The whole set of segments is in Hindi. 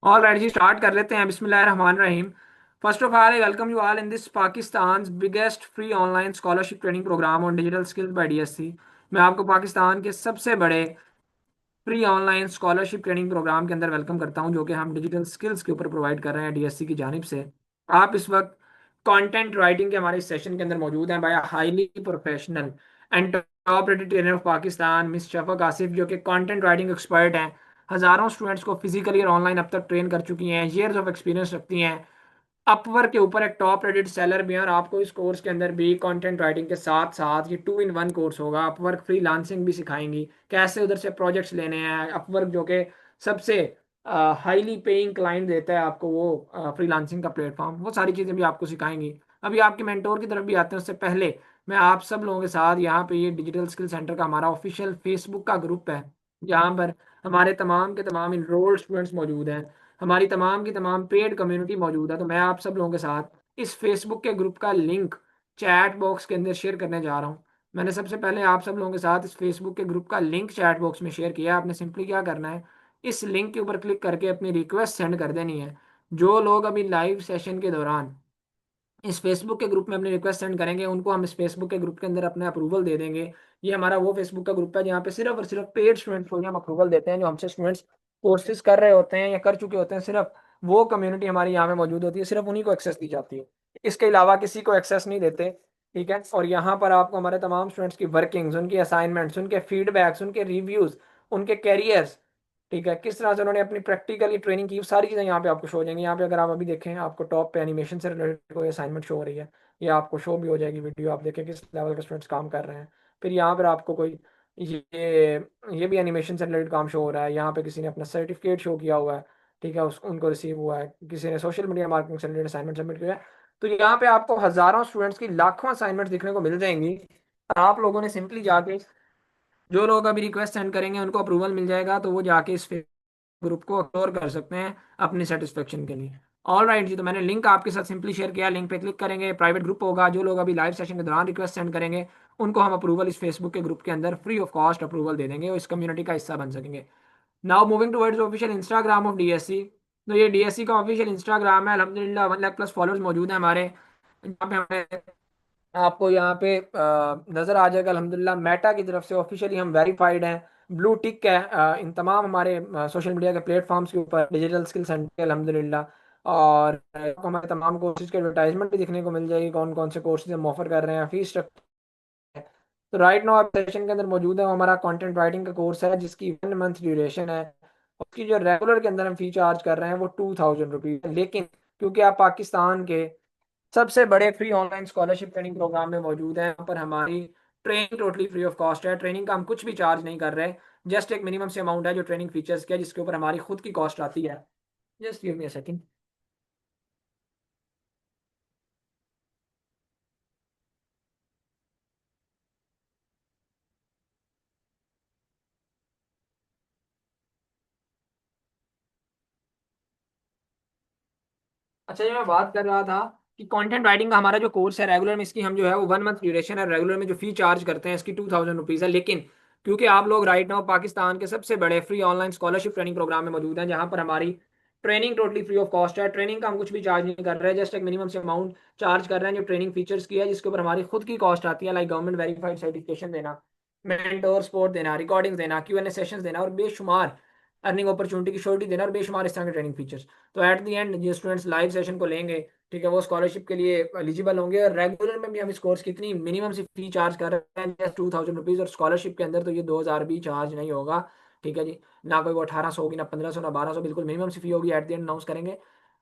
ऑल राइट जी, स्टार्ट कर लेते हैं। बिस्मिल्लाहिर्रहमानिर्रहीम। First of all, I welcome you all in this Pakistan biggest free online scholarship training program on digital skills by DSC. मैं आपको पाकिस्तान के सबसे बड़े free online scholarship training program के अंदर वेलकम करता हूं, जो कि हम डिजिटल स्किल्स के ऊपर प्रोवाइड कर रहे हैं डीएससी की जानिब से। आप इस वक्त कंटेंट राइटिंग के हमारे सेशन के अंदर मौजूद हैं by highly professional and top rated trainer of Pakistan miss Shafaq Asif, जो कि कंटेंट राइटिंग एक्सपर्ट हैं। हजारों स्टूडेंट्स को फिजिकली और ऑनलाइन अब तक ट्रेन कर चुकी हैं, ईयर्स ऑफ एक्सपीरियंस रखती हैं। अपवर्क के ऊपर एक टॉप रेटेड सेलर भी है, और आपको इस कोर्स के अंदर भी कंटेंट राइटिंग के साथ साथ ये 2 in 1 कोर्स होगा। अपवर्क फ्रीलांसिंग भी सिखाएंगी, कैसे उधर से प्रोजेक्ट्स लेने हैं। अपवर्क जो कि सबसे हाईली पेइंग क्लाइंट देता है आपको, वो फ्रीलांसिंग का प्लेटफॉर्म, वो सारी चीज़ें भी आपको सिखाएंगी। अभी आपके मेंटोर की तरफ भी आते हैं, उससे पहले मैं आप सब लोगों के साथ यहाँ पे ये डिजिटल स्किल सेंटर का हमारा ऑफिशियल फेसबुक का ग्रुप है, जहाँ पर हमारे तमाम के तमाम इनरोल्ड स्टूडेंट्स मौजूद हैं। हमारी तमाम की तमाम पेड कम्युनिटी मौजूद है। तो मैं आप सब लोगों के साथ इस फेसबुक के ग्रुप का लिंक चैट बॉक्स के अंदर शेयर करने जा रहा हूँ। मैंने सबसे पहले आप सब लोगों के साथ इस फेसबुक के ग्रुप का लिंक चैट बॉक्स में शेयर किया। आपने सिंपली क्या करना है, इस लिंक के ऊपर क्लिक करके अपनी रिक्वेस्ट सेंड कर देनी है। जो लोग अभी लाइव सेशन के दौरान इस फेसबुक के ग्रुप में अपनी रिक्वेस्ट सेंड करेंगे, उनको हम इस फेसबुक के ग्रुप के अंदर अपने अप्रूवल दे देंगे। ये हमारा वो फेसबुक का ग्रुप है जहाँ पे सिर्फ और सिर्फ पेड स्टूडेंट्स को ही हम अप्रूवल देते हैं, जो हमसे स्टूडेंट्स कोर्सेज कर रहे होते हैं या कर चुके होते हैं। सिर्फ वो कम्युनिटी हमारी यहाँ पे मौजूद होती है, सिर्फ उन्हीं को एक्सेस दी जाती है। इसके अलावा किसी को एक्सेस नहीं देते। ठीक है। और यहाँ पर आपको हमारे तमाम स्टूडेंट्स की वर्किंग्स, उनकी असाइनमेंट्स, उनके फीडबैक्स, उनके रिव्यूज, उनके कैरियर्स, ठीक है, किस तरह से उन्होंने अपनी प्रैक्टिकली ट्रेनिंग की, वो सारी चीज़ें यहाँ पे आपको शो हो जाएंगी। यहाँ पे अगर आप अभी देखें, आपको टॉप पे एनिमेशन से रिलेटेड कोई असाइनमेंट शो हो रही है, ये आपको शो भी हो जाएगी वीडियो, आप देखें किस लेवल के स्टूडेंट्स काम कर रहे हैं। फिर यहाँ पर आपको कोई ये भी एनिमेशन से रिलेटेड काम शो हो रहा है। यहाँ पे किसी ने अपना सर्टिफिकेट शो किया हुआ है, ठीक है, उस उनको रिसीव हुआ है। किसी ने सोशल मीडिया मार्केटिंग से रिलेटेड असाइनमेंट सबमिट किया है। तो यहाँ पे आपको हजारों स्टूडेंट्स की लाखों असाइनमेंट दिखने को मिल जाएंगी। आप लोगों ने सिंपली जाके, जो लोग अभी रिक्वेस्ट सेंड करेंगे उनको अप्रूवल मिल जाएगा, तो वो जाके इस ग्रुप को एक्सप्लोर कर सकते हैं अपनी सेटिस्फेक्शन के लिए। ऑल राइट जी, तो मैंने लिंक आपके साथ सिंपली शेयर किया। लिंक पे क्लिक करेंगे, प्राइवेट ग्रुप होगा। जो लोग अभी लाइव सेशन के दौरान रिक्वेस्ट सेंड करेंगे, उनको हम अप्रूवल इस फेसबुक के ग्रुप के अंदर फ्री ऑफ कॉस्ट अप्रूवल दे देंगे और इस कम्युनिटी का हिस्सा बन सकेंगे। Now moving towards official Instagram of DSC. तो ये डीएससी का ऑफिशियल इंस्टाग्राम है। अल्हम्दुलिल्लाह 1 लाख प्लस फॉलोअर्स मौजूद हैं हमारे। यहाँ पे हमें, आपको यहाँ पे नजर आ जाएगा, अल्हम्दुलिल्लाह मेटा की तरफ से ऑफिशियली हम वेरीफाइड हैं। ब्लू टिक है इन तमाम हमारे सोशल मीडिया के प्लेटफॉर्म्स के ऊपर, डिजिटल स्किल सेंटर अल्हम्दुलिल्लाह। और आपको हमारे तमाम कोर्सेज की एडवर्टाइजमेंट भी दिखने को मिल जाएगी, कौन कौन से कोर्सेज हम ऑफर कर रहे हैं, फीस स्ट्रक्चर। तो राइट नाउ आप सेशन के अंदर मौजूद है, वो हमारा कंटेंट राइटिंग का कोर्स है, जिसकी 1 मंथ ड्यूरेशन है। उसकी जो रेगुलर के अंदर हम फी चार्ज कर रहे हैं वो 2000 रुपीज। लेकिन क्योंकि आप पाकिस्तान के सबसे बड़े free online scholarship training program में मौजूद है, यहाँ पर हमारी training totally free of cost है। ट्रेनिंग का हम कुछ भी चार्ज नहीं कर रहे। जस्ट एक मिनिमम से अमाउंट है जो ट्रेनिंग फीचर्स की है, जिसके ऊपर हमारी खुद की कॉस्ट आती है। Just give me a second. अच्छा, ये मैं बात कर रहा था कि कंटेंट राइटिंग का हमारा जो कोर्स है रेगुलर में, इसकी हम जो है वो 1 मंथ ड्यूरेशन है। रेगुलर में जो फी चार्ज करते हैं इसकी 2000 रुपीज़ है। लेकिन क्योंकि आप लोग राइट नाउ पाकिस्तान के सबसे बड़े free online scholarship training program में मौजूद हैं, जहां पर हमारी training totally free of cost है। ट्रेनिंग का हम कुछ भी चार्ज नहीं कर रहे हैं, जस्ट एक मिनिमम से अमाउंट चार्ज कर रहे हैं जो ट्रेनिंग फीचर्स की है, जिसके ऊपर हमारी खुद की कॉस्ट आती है, लाइक गवर्नमेंट वेरीफाइड सर्टिफिकेशन देना, मेंटोर सपोर्ट देना, रिकॉर्डिंग्स देना, क्यू एन ए सेशंस देना, और बेशुमार अर्निंग अपॉर्चुनिटी की श्योरिटी देना, और बेशुमार इस तरह के ट्रेनिंग फीचर्स। तो एट द एंड जो स्टूडेंट्स लाइव सेशन को लेंगे, ठीक है, वो स्कॉलरशिप के लिए एलिजिबल होंगे। और रेगुलर में भी हम इस कोर्स की इतनी मिनिमम सी फी चार्ज कर रहे हैं, जस्ट 2000 रुपीज़। और स्कॉलरशिप के अंदर तो ये 2000 भी चार्ज नहीं होगा। ठीक है जी, ना कोई वो 1800 होगी, ना 1500, ना 1200, बिल्कुल मिनिमम सी फी होगी। एट द एंड अनाउंस करेंगे।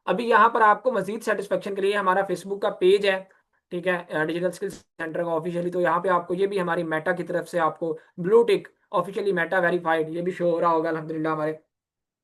अभी यहाँ पर आपको मजीद सेटिस्फेक्शन के लिए हमारा फेसबुक का पेज है, ठीक है, डिजिटल स्किल्स सेंटर का ऑफिशियली। तो यहाँ पे आपको ये भी हमारी मेटा की तरफ से आपको blue tick, officially Meta verified, ये भी शो हो रहा होगा अल्हम्दुलिल्लाह। हमारे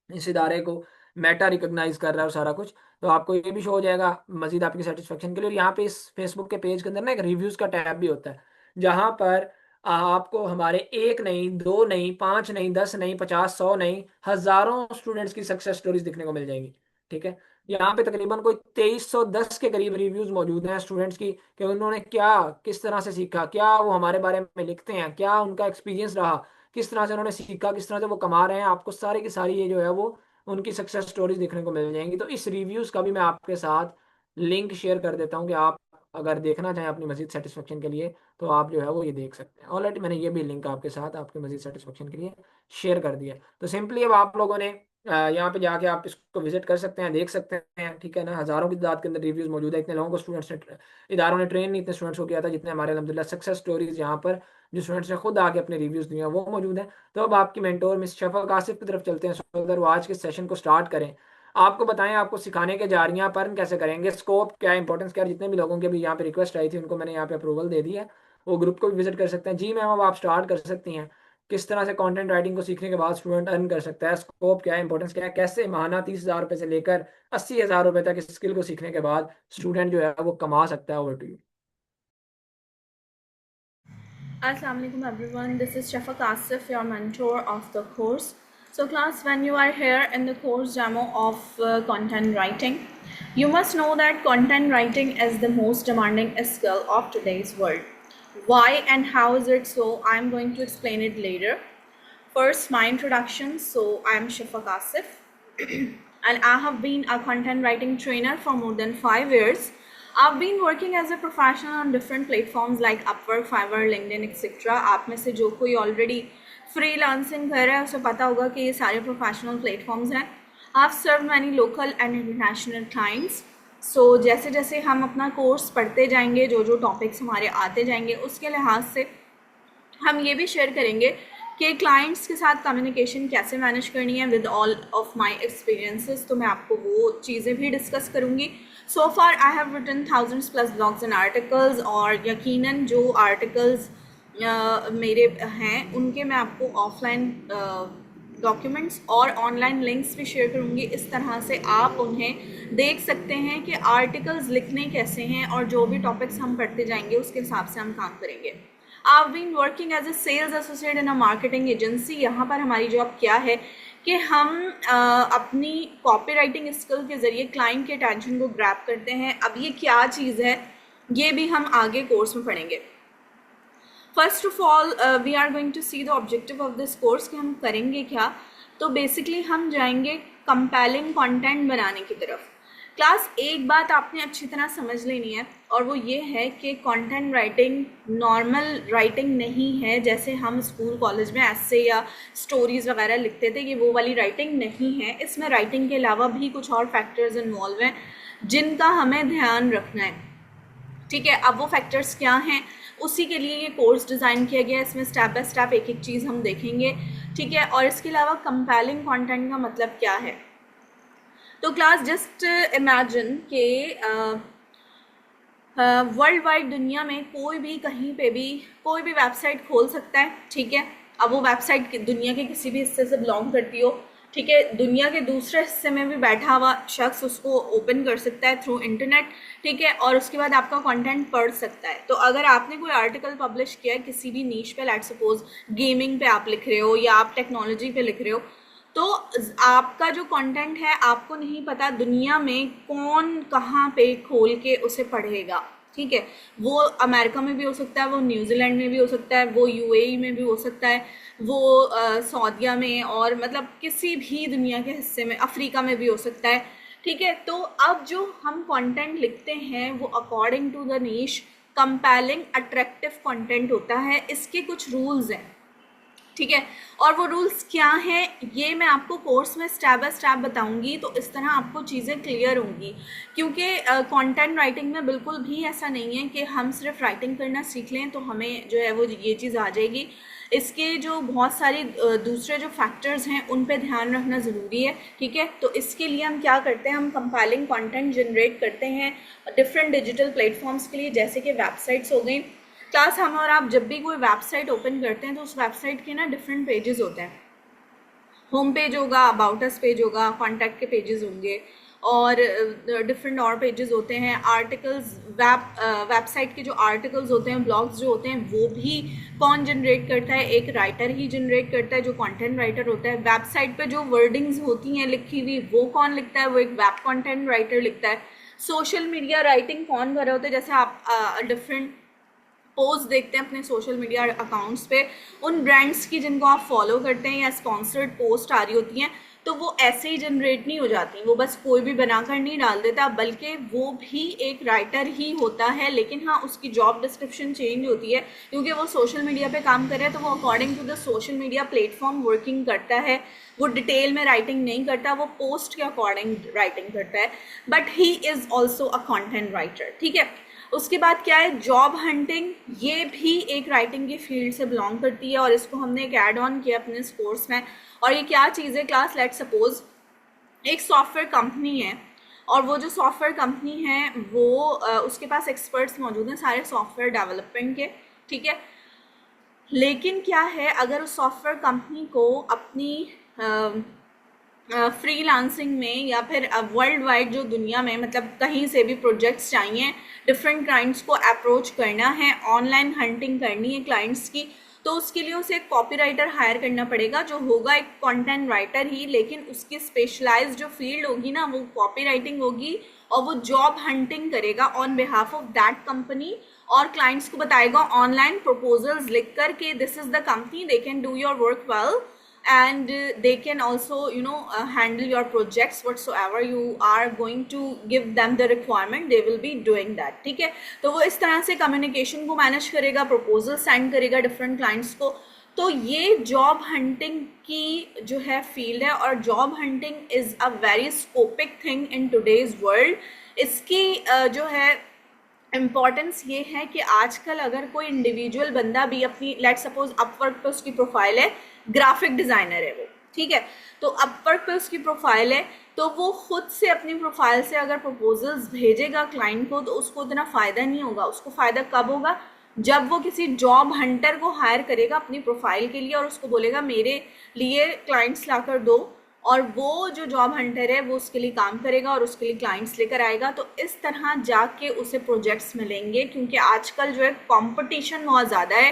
इस इदारे को मेटा रिकॉग्नाइज कर रहा है और सारा कुछ। तो आपको ये भी शो हो जाएगा मजीद आपकी सेटिस्फेक्शन के लिए। और यहाँ पे इस फेसबुक के पेज के अंदर ना एक रिव्यूज का टैब भी होता है, जहाँ पर आपको हमारे एक नहीं, दो नहीं, पांच नहीं, 10 नहीं, 50, 100 नहीं, हजारों स्टूडेंट्स की सक्सेस स्टोरीज दिखने को मिल जाएंगी। ठीक है। यहाँ पे तकरीबन कोई 2310 के करीब रिव्यूज मौजूद हैं स्टूडेंट्स की, कि उन्होंने क्या, किस तरह से सीखा, क्या वो हमारे बारे में लिखते हैं, क्या उनका एक्सपीरियंस रहा, किस तरह से उन्होंने सीखा, किस तरह से वो कमा रहे हैं। आपको सारी की सारी ये जो है वो उनकी सक्सेस स्टोरीज देखने को मिल जाएंगी। तो इस रिव्यूज़ का भी मैं आपके साथ लिंक शेयर कर देता हूँ कि आप अगर देखना चाहें अपनी मजीद सेटिस्फेक्शन के लिए तो आप जो है वो ये देख सकते हैं। ऑलरेडी मैंने ये भी लिंक आपके साथ आपके मजीद सेटिस्फेक्शन के लिए शेयर कर दिया। तो सिंपली अब आप लोगों ने यहाँ पे जाके आप इसको विजिट कर सकते हैं, देख सकते हैं, ठीक है ना। हज़ारों की तादाद के अंदर रिव्यूज़ मौजूद है। इतने लोगों को स्टूडेंट्स ने इदारों ने ट्रेन नहीं इतने स्टूडेंट्स को किया था जितने हमारे अल्हम्दुलिल्लाह सक्सेस स्टोरीज यहाँ पर जो स्टूडेंट्स ने खुद आके अपने रिव्यूज़ दिए हैं वो मौजूद है। तो अब आपकी मेंटोर मिस शफक आसिफ की तरफ चलते हैं सो अगर वो आज के सेशन को स्टार्ट करें, आपको बताएं आपको सिखाने के जा रही हैं, आप अर्न कैसे करेंगे, स्कोप क्या है, इंपॉर्टेंस क्या है। जितने भी लोगों के भी यहाँ पे रिक्वेस्ट आई थी उनको मैंने यहाँ पे अप्रूवल दे दी है, वो ग्रुप को भी विजिट कर सकते हैं। जी मैम अब आप स्टार्ट कर सकती हैं। किस तरह से कंटेंट राइटिंग को सीखने के बाद स्टूडेंट अर्न कर सकता है, स्कोप क्या है, इंपॉर्टेंस क्या है, कैसे माहाना 30,000 रुपये से लेकर 80,000 रुपये तक इस स्किल को सीखने के बाद स्टूडेंट जो है वो कमा सकता है। Over to you. Assalamu alaikum everyone, this is Shafaq Asif, your mentor of the course. So class, when you are here in the course demo of content writing, you must know that content writing is the most demanding skill of today's world. Why and how is it so? I am going to explain it later. First, my introduction. So I am Shafaq Asif and I have been a content writing trainer for more than 5 years. I've been working as a professional on different platforms like Upwork, Fiverr, LinkedIn, etc. आप में से जो कोई ऑलरेडी फ्रीलांसिंग कर रहा है उसे पता होगा कि ये सारे प्रोफेशनल प्लेटफॉर्म्स हैं। I've served many local and international clients. So जैसे जैसे हम अपना कोर्स पढ़ते जाएंगे, जो जो टॉपिक्स हमारे आते जाएंगे, उसके लिहाज से हम ये भी शेयर करेंगे कि क्लाइंट्स के साथ कम्युनिकेशन कैसे मैनेज करनी है with all of my experiences. तो मैं आपको वो चीज़ें भी डिस्कस करूँगी। So far I have written thousands plus blogs and articles, और यकीनन जो आर्टिकल्स मेरे हैं उनके मैं आपको ऑफलाइन डॉक्यूमेंट्स और ऑनलाइन लिंक्स भी शेयर करूँगी। इस तरह से आप उन्हें देख सकते हैं कि आर्टिकल्स लिखने कैसे हैं, और जो भी टॉपिक्स हम पढ़ते जाएंगे उसके हिसाब से हम काम करेंगे। I've been working as a sales associate in a marketing agency. यहाँ पर हमारी जॉब क्या है कि हम अपनी कॉपी राइटिंग स्किल के ज़रिए क्लाइंट के अटेंशन को ग्रैब करते हैं। अब ये क्या चीज़ है ये भी हम आगे कोर्स में पढ़ेंगे। First of all we are going to see the objective of this course कि हम करेंगे क्या। तो बेसिकली हम जाएंगे कंपेलिंग कंटेंट बनाने की तरफ। क्लास, एक बात आपने अच्छी तरह समझ लेनी है, और वो ये है कि कंटेंट राइटिंग नॉर्मल राइटिंग नहीं है जैसे हम स्कूल कॉलेज में ऐसे या स्टोरीज़ वगैरह लिखते थे, ये वो वाली राइटिंग नहीं है। इसमें राइटिंग के अलावा भी कुछ और फैक्टर्स इन्वॉल्व हैं जिनका हमें ध्यान रखना है। ठीक है, अब वो फैक्टर्स क्या हैं, उसी के लिए ये कोर्स डिज़ाइन किया गया है। इसमें स्टेप बाय स्टेप एक एक चीज़ हम देखेंगे। ठीक है, और इसके अलावा कंपेलिंग कंटेंट का मतलब क्या है। तो क्लास, जस्ट इमेजिन कि वर्ल्ड वाइड दुनिया में कोई भी कहीं पे भी कोई भी वेबसाइट खोल सकता है। ठीक है, अब वो वेबसाइट दुनिया के किसी भी हिस्से से बिलोंग करती हो, ठीक है, दुनिया के दूसरे हिस्से में भी बैठा हुआ शख्स उसको ओपन कर सकता है थ्रू इंटरनेट। ठीक है, और उसके बाद आपका कंटेंट पढ़ सकता है। तो अगर आपने कोई आर्टिकल पब्लिश किया है किसी भी नीश पे, लेट्स सपोज गेमिंग पे आप लिख रहे हो या आप टेक्नोलॉजी पे लिख रहे हो, तो आपका जो कंटेंट है आपको नहीं पता दुनिया में कौन कहाँ पे खोल के उसे पढ़ेगा। ठीक है, वो अमेरिका में भी हो सकता है, वो न्यूजीलैंड में भी हो सकता है, वो यूएई में भी हो सकता है, वो सऊदीया में, और मतलब किसी भी दुनिया के हिस्से में, अफ्रीका में भी हो सकता है। ठीक है, तो अब जो हम कंटेंट लिखते हैं वो according to the niche compelling attractive content होता है। इसके कुछ रूल्स हैं। ठीक है, और वो रूल्स क्या हैं ये मैं आपको कोर्स में स्टेप बाय स्टेप बताऊंगी, तो इस तरह आपको चीज़ें क्लियर होंगी। क्योंकि कंटेंट राइटिंग में बिल्कुल भी ऐसा नहीं है कि हम सिर्फ राइटिंग करना सीख लें तो हमें जो है वो ये चीज़ आ जाएगी। इसके जो बहुत सारी दूसरे जो फैक्टर्स हैं उन पे ध्यान रखना ज़रूरी है। ठीक है, तो इसके लिए हम क्या करते हैं, हम कंपाइलिंग कंटेंट जनरेट करते हैं डिफरेंट डिजिटल प्लेटफॉर्म्स के लिए, जैसे कि वेबसाइट्स हो गई। क्लास, हम और आप जब भी कोई वेबसाइट ओपन करते हैं तो उस वेबसाइट के ना डिफरेंट पेजेस होते हैं। होम पेज होगा, अबाउट अस पेज होगा, कॉन्टैक्ट के पेजेस होंगे, और डिफरेंट और पेजेस होते हैं। आर्टिकल्स, वेबसाइट के जो आर्टिकल्स होते हैं, ब्लॉग्स जो होते हैं, वो भी कौन जनरेट करता है, एक राइटर ही जनरेट करता है जो कंटेंट राइटर होता है। वेबसाइट पे जो वर्डिंग्स होती हैं लिखी हुई वो कौन लिखता है, वो एक वेब कंटेंट राइटर लिखता है। सोशल मीडिया राइटिंग कौन कर रहे होते हैं, जैसे आप डिफरेंट पोस्ट देखते हैं अपने सोशल मीडिया अकाउंट्स पे, उन ब्रांड्स की जिनको आप फॉलो करते हैं या स्पॉन्सर्ड पोस्ट आ रही होती हैं, तो वो ऐसे ही जनरेट नहीं हो जाती, वो बस कोई भी बनाकर नहीं डाल देता, बल्कि वो भी एक राइटर ही होता है, लेकिन हाँ उसकी जॉब डिस्क्रिप्शन चेंज होती है क्योंकि वो सोशल मीडिया पे काम कर रहा है, तो वो according to the social media platform working करता है, वो डिटेल में राइटिंग नहीं करता, वो पोस्ट के अकॉर्डिंग राइटिंग करता है, but he is also a content writer. ठीक है, उसके बाद क्या है, जॉब हंटिंग, ये भी एक राइटिंग की फील्ड से बिलोंग करती है और इसको हमने एक ऐड ऑन किया अपने इस कोर्स में। और ये क्या चीज़ है क्लास, लेट सपोज एक सॉफ्टवेयर कंपनी है और वो जो सॉफ्टवेयर कंपनी है वो उसके पास एक्सपर्ट्स मौजूद हैं सारे सॉफ्टवेयर डेवलपमेंट के। ठीक है, लेकिन क्या है, अगर उस सॉफ्टवेयर कंपनी को अपनी फ्रीलांसिंग में या फिर वर्ल्ड वाइड जो दुनिया में मतलब कहीं से भी प्रोजेक्ट्स चाहिए, डिफरेंट क्लाइंट्स को अप्रोच करना है, ऑनलाइन हंटिंग करनी है क्लाइंट्स की, तो उसके लिए उसे एक कॉपीराइटर हायर करना पड़ेगा जो होगा एक कंटेंट राइटर ही, लेकिन उसकी स्पेशलाइज जो फील्ड होगी ना वो कॉपी राइटिंग होगी और वो जॉब हंटिंग करेगा on behalf of that company और क्लाइंट्स को बताएगा ऑनलाइन प्रपोजल्स लिख कर के this is the company, they can do your work well and they can also handle your projects whatsoever you are going to give them the requirement, they will be doing that। ठीक है, तो वो इस तरह से कम्युनिकेशन को मैनेज करेगा, प्रपोजल सेंड करेगा डिफरेंट क्लाइंट्स को। तो ये जॉब हंटिंग की जो है फील्ड है और job hunting is a very scopic thing in today's world. इसकी जो है इम्पॉर्टेंस ये है कि आजकल अगर कोई इंडिविजुअल बंदा भी अपनी लेट सपोज अपवर्क पे उसकी प्रोफाइल है, ग्राफिक डिज़ाइनर है वो, ठीक है, तो अपवर्क पे उसकी प्रोफाइल है, तो वो खुद से अपनी प्रोफाइल से अगर प्रपोजल्स भेजेगा क्लाइंट को तो उसको उतना फ़ायदा नहीं होगा। उसको फ़ायदा कब होगा, जब वो किसी जॉब हंटर को हायर करेगा अपनी प्रोफाइल के लिए और उसको बोलेगा मेरे लिए क्लाइंट्स ला कर दो, और वो जो जॉब हंटर है वो उसके लिए काम करेगा और उसके लिए क्लाइंट्स लेकर आएगा। तो इस तरह जाके उसे प्रोजेक्ट्स मिलेंगे क्योंकि आजकल जो है कंपटीशन बहुत ज़्यादा है।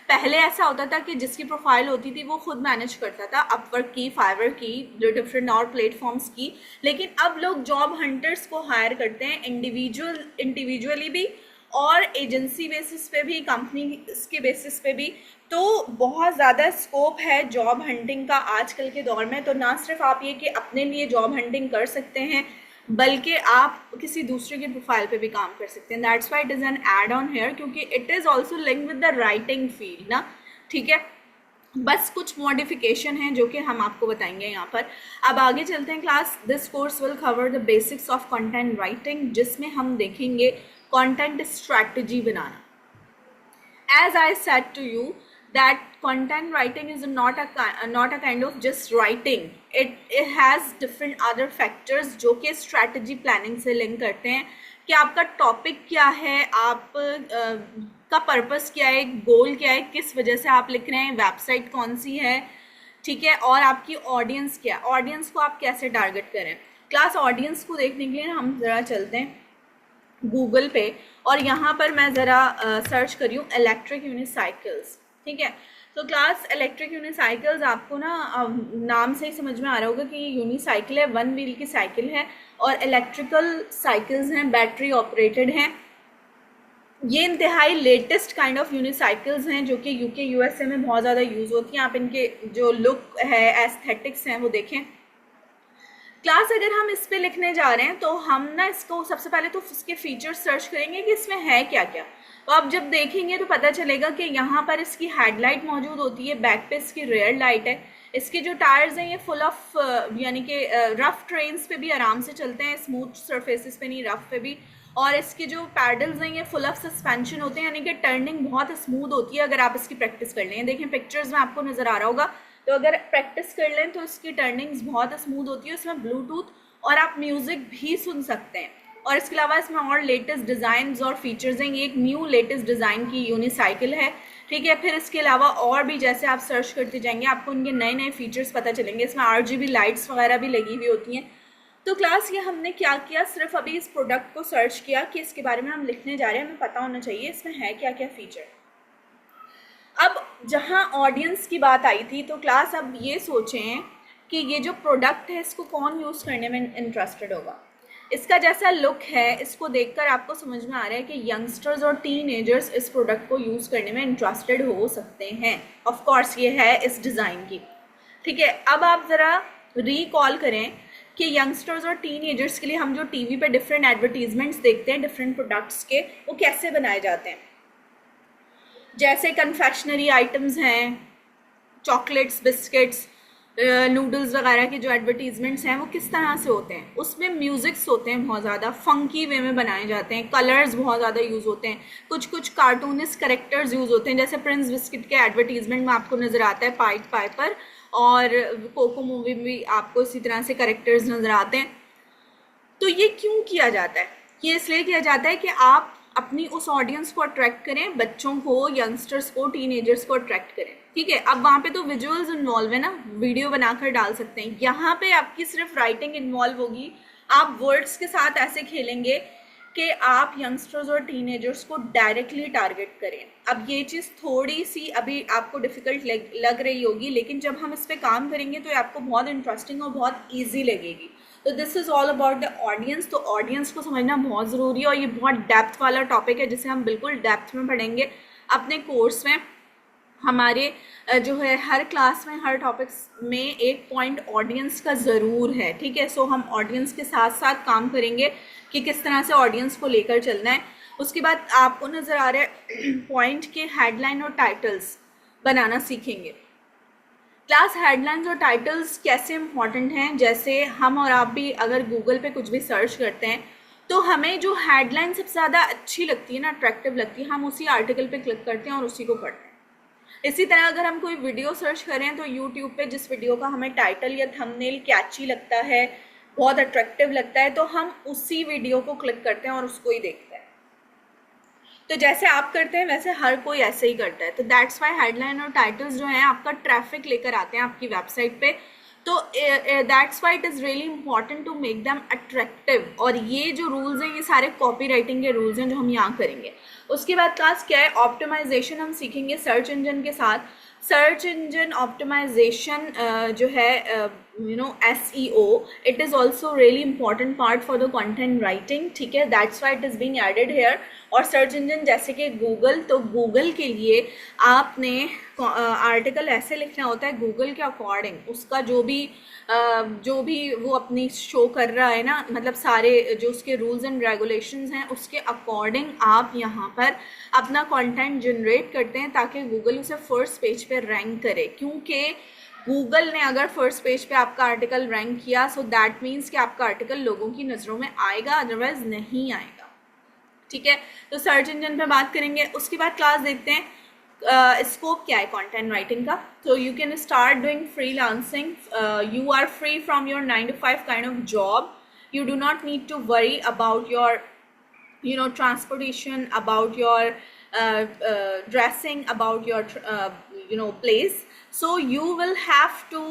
पहले ऐसा होता था कि जिसकी प्रोफाइल होती थी वो खुद मैनेज करता था, अपवर्क की, फाइवर की, जो डिफरेंट और प्लेटफॉर्म्स की, लेकिन अब लोग जॉब हंटर्स को हायर करते हैं इंडिविजुअली भी और एजेंसी बेसिस पे भी, कंपनी के बेसिस पे भी। तो बहुत ज़्यादा स्कोप है जॉब हंटिंग का आजकल के दौर में। तो ना सिर्फ आप ये कि अपने लिए जॉब हंटिंग कर सकते हैं बल्कि आप किसी दूसरे की प्रोफाइल पे भी काम कर सकते हैं। That's why it is an add on here क्योंकि it is also link with the writing field ना। ठीक है, बस कुछ मॉडिफिकेशन है जो कि हम आपको बताएंगे यहाँ पर। अब आगे चलते हैं class. This course will cover the basics of content writing, जिसमें हम देखेंगे content strategy banana. As I said to you that content writing is not a kind of just writing, it has different other factors जो कि strategy planning से लिंक करते हैं कि आपका टॉपिक क्या है, आप का पर्पस क्या है, गोल क्या है, किस वजह से आप लिख रहे हैं, वेबसाइट कौन सी है, ठीक है, और आपकी ऑडियंस क्या, ऑडियंस को आप कैसे टारगेट करें। क्लास ऑडियंस को देखने के लिए हम ज़रा चलते हैं गूगल पे और यहाँ पर मैं ज़रा सर्च करी हूँ इलेक्ट्रिक यूनिसाइकिल्स। ठीक है, तो क्लास इलेक्ट्रिक यूनिसाइकिल्स आपको ना नाम से ही समझ में आ रहा होगा कि ये यूनिसाइकिल है, वन व्हील की साइकिल है और इलेक्ट्रिकल साइकिल्स हैं, बैटरी ऑपरेटेड हैं। ये इंतहाई लेटेस्ट काइंड ऑफ यूनिसाइकिल्स हैं जो कि यूके यूएसए में बहुत ज़्यादा यूज़ होती हैं। आप इनके जो लुक है, एस्थेटिक्स हैं वो देखें। क्लास अगर हम इस पे लिखने जा रहे हैं तो हम ना इसको सबसे पहले तो इसके फीचर्स सर्च करेंगे कि इसमें है क्या क्या। तो आप जब देखेंगे तो पता चलेगा कि यहाँ पर इसकी हेडलाइट मौजूद होती है, बैक पे इसकी रेयर लाइट है, इसके जो टायर्स हैं ये फुल ऑफ यानी कि रफ ट्रेन्स पे भी आराम से चलते हैं, स्मूथ सरफेसेस पे नहीं रफ पे भी, और इसके जो पैडल्स हैं ये फुल ऑफ सस्पेंशन होते हैं, यानी कि टर्निंग बहुत स्मूथ होती है अगर आप इसकी प्रैक्टिस कर लें। देखें पिक्चर्स में आपको नज़र आ रहा होगा, तो अगर प्रैक्टिस कर लें तो इसकी टर्निंग्स बहुत स्मूथ होती है। इसमें ब्लूटूथ और आप म्यूज़िक भी सुन सकते हैं, और इसके अलावा इसमें और लेटेस्ट डिज़ाइंस और फीचर्स हैं। ये एक न्यू लेटेस्ट डिज़ाइन की यूनिसाइकिल है, ठीक है। फिर इसके अलावा और भी जैसे आप सर्च करते जाएंगे आपको इनके नए नए फीचर्स पता चलेंगे। इसमें RGB लाइट्स वगैरह भी लगी हुई होती हैं। तो क्लास ये हमने क्या किया, सिर्फ अभी इस प्रोडक्ट को सर्च किया कि इसके बारे में हम लिखने जा रहे हैं, हमें पता होना चाहिए इसमें है क्या क्या फीचर। अब जहाँ ऑडियंस की बात आई थी तो क्लास अब ये सोचें कि ये जो प्रोडक्ट है इसको कौन यूज़ करने में इंटरेस्टेड होगा। इसका जैसा लुक है इसको देखकर आपको समझ में आ रहा है कि यंगस्टर्स और टीनेजर्स इस प्रोडक्ट को यूज़ करने में इंटरेस्टेड हो सकते हैं। ऑफ कोर्स ये है इस डिज़ाइन की, ठीक है। अब आप ज़रा रिकॉल करें कि यंगस्टर्स और टीनेजर्स के लिए हम जो टीवी पे डिफरेंट एडवर्टीजमेंट्स देखते हैं डिफरेंट प्रोडक्ट्स के, वो कैसे बनाए जाते हैं। जैसे कन्फेक्शनरी आइटम्स हैं, चॉकलेट्स, बिस्किट्स, नूडल्स वगैरह के जो एडवर्टीजमेंट्स हैं वो किस तरह से होते हैं। उसमें म्यूजिक्स होते हैं, बहुत ज़्यादा फंकी वे में बनाए जाते हैं, कलर्स बहुत ज़्यादा यूज़ होते हैं, कुछ कुछ कार्टूनिस्ट करेक्टर्स यूज़ होते हैं। जैसे प्रिंस बिस्किट के एडवर्टीजमेंट में आपको नज़र आता है पाइट पाइपर, और कोको मूवी में भी आपको इसी तरह से करेक्टर्स नज़र आते हैं। तो ये क्यों किया जाता है? ये इसलिए किया जाता है कि आप अपनी उस ऑडियंस को अट्रैक्ट करें, बच्चों को, यंगस्टर्स को, टीनेजर्स को अट्रैक्ट करें। ठीक है, अब वहाँ पे तो विजुअल्स इन्वॉल्व है ना, वीडियो बनाकर डाल सकते हैं। यहाँ पे आपकी सिर्फ राइटिंग इन्वॉल्व होगी। आप वर्ड्स के साथ ऐसे खेलेंगे कि आप यंगस्टर्स और टीनेजर्स को डायरेक्टली टारगेट करें। अब ये चीज़ थोड़ी सी अभी आपको डिफ़िकल्ट लग रही होगी, लेकिन जब हम इस पर काम करेंगे तो ये आपको बहुत इंटरेस्टिंग और बहुत ईजी लगेगी। तो this is all about the audience. तो ऑडियंस को समझना बहुत ज़रूरी है, और ये बहुत डेप्थ वाला टॉपिक है जिसे हम बिल्कुल डेप्थ में पढ़ेंगे अपने कोर्स में। हमारे जो है हर क्लास में, हर टॉपिक्स में एक पॉइंट ऑडियंस का ज़रूर है। ठीक है, सो हम ऑडियंस के साथ साथ काम करेंगे कि किस तरह से ऑडियंस को लेकर चलना है। उसके बाद आपको नज़र आ रहा है पॉइंट के हेडलाइन और टाइटल्स बनाना सीखेंगे। क्लास हेडलाइंस और टाइटल्स कैसे इंपॉर्टेंट हैं। जैसे हम और आप भी अगर गूगल पे कुछ भी सर्च करते हैं तो हमें जो हेडलाइन सबसे ज़्यादा अच्छी लगती है ना, अट्रैक्टिव लगती है, हम उसी आर्टिकल पे क्लिक करते हैं और उसी को पढ़ते हैं। इसी तरह अगर हम कोई वीडियो सर्च करें तो यूट्यूब पे जिस वीडियो का हमें टाइटल या थंबनेल कैची लगता है, बहुत अट्रैक्टिव लगता है, तो हम उसी वीडियो को क्लिक करते हैं और उसको ही देखते हैं। तो जैसे आप करते हैं वैसे हर कोई ऐसे ही करता है। तो दैट्स वाई हेडलाइन और टाइटल्स जो हैं आपका ट्रैफिक लेकर आते हैं आपकी वेबसाइट पे। तो that's why it is really important to make them attractive. और ये जो रूल्स हैं ये सारे कॉपी राइटिंग के रूल्स हैं जो हम यहाँ करेंगे। उसके बाद क्लास क्या है, ऑप्टिमाइजेशन हम सीखेंगे सर्च इंजन के साथ। सर्च इंजन ऑप्टिमाइजेशन जो है SEO, it is also really important part for the content writing. ठीक है, that's why it is being added here. और सर्च इंजन जैसे कि गूगल, तो गूगल के लिए आपने आर्टिकल ऐसे लिखना होता है गूगल के अकॉर्डिंग, उसका जो भी वो अपनी शो कर रहा है ना, मतलब सारे जो उसके रूल्स एंड रेगुलेशंस हैं उसके अकॉर्डिंग आप यहाँ पर अपना कंटेंट जनरेट करते हैं ताकि गूगल उसे फर्स्ट पेज पे रैंक करे। क्योंकि गूगल ने अगर फर्स्ट पेज पे आपका आर्टिकल रैंक किया, सो दैट मीन्स कि आपका आर्टिकल लोगों की नज़रों में आएगा, अदरवाइज नहीं आएगा। ठीक है, तो सर्च इंजन पे बात करेंगे। उसके बाद क्लास देखते हैं स्कोप क्या है कंटेंट राइटिंग का। तो you can start doing freelancing, you are free from your 9 to 5 kind of job. You do not need to worry about your transportation, about your dressing, about your place. So you will have to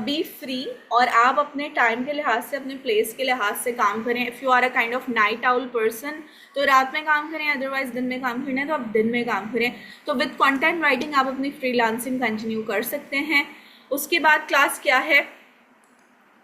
be free, और आप अपने टाइम के लिहाज से, अपने प्लेस के लिहाज से काम करें। If you are a kind of night owl person तो रात में काम करें, अदरवाइज दिन में काम करना है तो आप दिन में काम करें। तो विद कंटेंट राइटिंग आप अपनी फ्रीलांसिंग कंटिन्यू कर सकते हैं। उसके बाद क्लास क्या है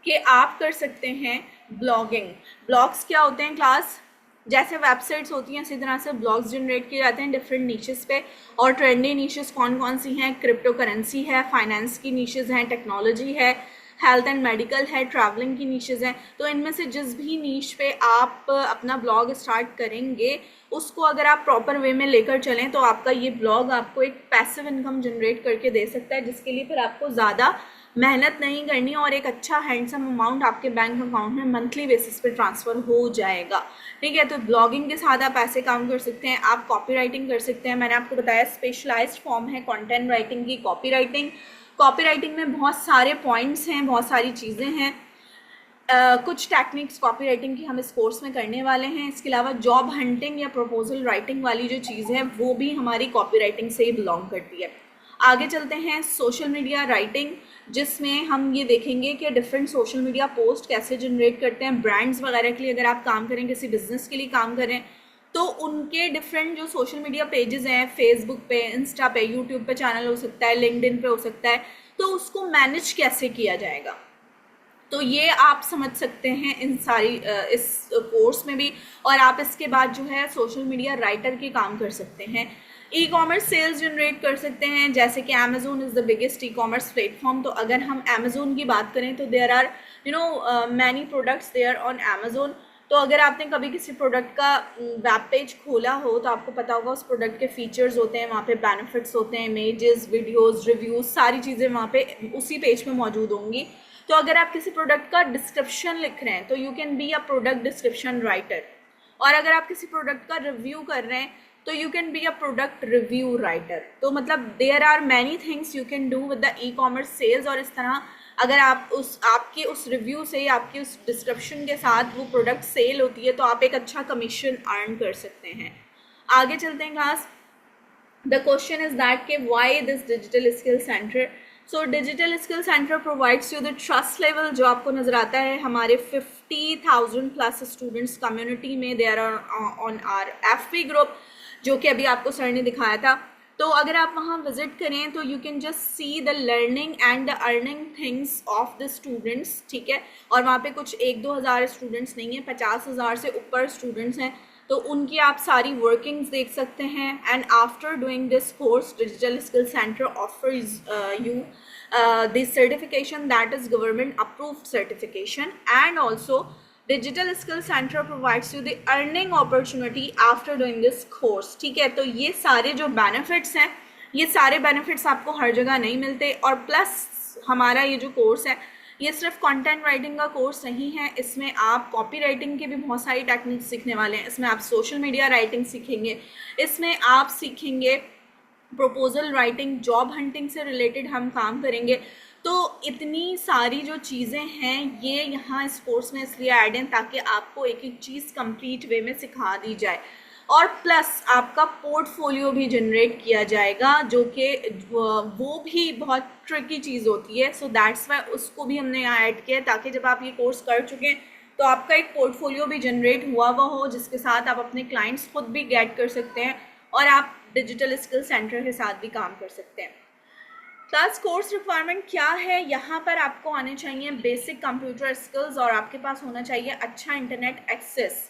कि आप कर सकते हैं ब्लॉगिंग। ब्लॉग्स क्या होते हैं क्लास, जैसे वेबसाइट्स होती हैं इसी तरह से ब्लॉग्स जनरेट किए जाते हैं डिफरेंट नीचेस पे। और ट्रेंडी नीचेस कौन कौन सी हैं, क्रिप्टो करेंसी है, फाइनेंस की नीचेस हैं, टेक्नोलॉजी है, हेल्थ एंड मेडिकल है, ट्रैवलिंग की नीचेस हैं। तो इनमें से जिस भी नीच पे आप अपना ब्लॉग स्टार्ट करेंगे उसको अगर आप प्रॉपर वे में लेकर चलें तो आपका ये ब्लॉग आपको एक पैसिव इनकम जनरेट करके दे सकता है, जिसके लिए फिर आपको ज़्यादा मेहनत नहीं करनी और एक अच्छा हैंडसम अमाउंट आपके बैंक अकाउंट में मंथली बेसिस पे ट्रांसफ़र हो जाएगा। ठीक है, तो ब्लॉगिंग के साथ आप ऐसे काम कर सकते हैं। आप कॉपी राइटिंग कर सकते हैं। मैंने आपको बताया स्पेशलाइज्ड फॉर्म है कंटेंट राइटिंग की कॉपी राइटिंग। कॉपी राइटिंग में बहुत सारे पॉइंट्स हैं, बहुत सारी चीज़ें हैं। कुछ टेक्निक्स कॉपी राइटिंग की हम इस कोर्स में करने वाले हैं। इसके अलावा जॉब हंटिंग या प्रपोजल राइटिंग वाली जो चीज़ है वो भी हमारी कॉपी राइटिंग से ही बिलोंग करती है। आगे चलते हैं सोशल मीडिया राइटिंग, जिसमें हम ये देखेंगे कि डिफरेंट सोशल मीडिया पोस्ट कैसे जनरेट करते हैं। ब्रांड्स वगैरह के लिए अगर आप काम करें, किसी बिजनेस के लिए काम करें, तो उनके डिफरेंट जो सोशल मीडिया पेजेस हैं, फेसबुक पे, इंस्टा पे, यूट्यूब पे चैनल हो सकता है, लिंक्डइन पे हो सकता है, तो उसको मैनेज कैसे किया जाएगा, तो ये आप समझ सकते हैं इन सारी इस कोर्स में भी। और आप इसके बाद जो है सोशल मीडिया राइटर के काम कर सकते हैं। ई कॉमर्स सेल्स जनरेट कर सकते हैं, जैसे कि Amazon is the biggest e commerce platform. तो अगर हम अमेजोन की बात करें तो there are many products there on Amazon. तो अगर आपने कभी किसी प्रोडक्ट का वेब पेज खोला हो तो आपको पता होगा उस प्रोडक्ट के फीचर्स होते हैं, वहाँ पे बेनिफिट्स होते हैं, इमेजेस, वीडियोस, रिव्यूज, सारी चीज़ें वहाँ पे उसी पेज पे मौजूद होंगी। तो अगर आप किसी प्रोडक्ट का डिस्क्रिप्शन लिख रहे हैं तो you can be a product description writer, और अगर आप किसी प्रोडक्ट का रिव्यू कर रहे हैं तो you can be a product review writer. तो मतलब there are many things you can do with the e commerce sales. और इस तरह अगर आप आपके उस रिव्यू से, आपके उस डिस्क्रिप्शन के साथ वो प्रोडक्ट सेल होती है तो आप एक अच्छा कमीशन अर्न कर सकते हैं। आगे चलते हैं class. The question is that के why this digital skill centre. So digital skill centre provides you the trust level, जो आपको नजर आता है हमारे 50,000 प्लस स्टूडेंट्स कम्युनिटी में। They are on our FB group, जो कि अभी आपको सर ने दिखाया था। तो अगर आप वहाँ विजिट करें तो you can just see the learning and the earning things of the students, ठीक है। और वहाँ पे कुछ 1-2 हज़ार स्टूडेंट्स नहीं है, 50,000 से ऊपर स्टूडेंट्स हैं। तो उनकी आप सारी वर्किंग्स देख सकते हैं। And after doing this course digital skill centre offers you this certification, that is government approved certification. And also digital skill centre provides you the earning opportunity after doing this course, ठीक है। तो ये सारे जो बेनिफिट्स हैं, ये सारे बेनिफिट्स आपको हर जगह नहीं मिलते। और प्लस हमारा ये जो कोर्स है ये सिर्फ कंटेंट राइटिंग का कोर्स नहीं है, इसमें आप कॉपी राइटिंग की भी बहुत सारी टेक्निक्स सीखने वाले हैं। इसमें आप सोशल मीडिया राइटिंग सीखेंगे, इसमें आप सीखेंगे प्रपोजल राइटिंग, जॉब हंटिंग से रिलेटेड हम काम करेंगे। तो इतनी सारी जो चीज़ें हैं ये यहाँ इस कोर्स में इसलिए ऐड हैं ताकि आपको एक एक चीज़ कंप्लीट वे में सिखा दी जाए। और प्लस आपका पोर्टफोलियो भी जनरेट किया जाएगा, जो कि वो भी बहुत ट्रिकी चीज़ होती है। सो दैट्स वाई उसको भी हमने यहाँ ऐड किया है, ताकि जब आप ये कोर्स कर चुके हैं तो आपका एक पोर्टफोलियो भी जनरेट हुआ हो, जिसके साथ आप अपने क्लाइंट्स खुद भी गेट कर सकते हैं और आप डिजिटल स्किल सेंटर के साथ भी काम कर सकते हैं। क्लास कोर्स रिक्वायरमेंट क्या है? यहाँ पर आपको आने चाहिए बेसिक कंप्यूटर स्किल्स और आपके पास होना चाहिए अच्छा इंटरनेट एक्सेस,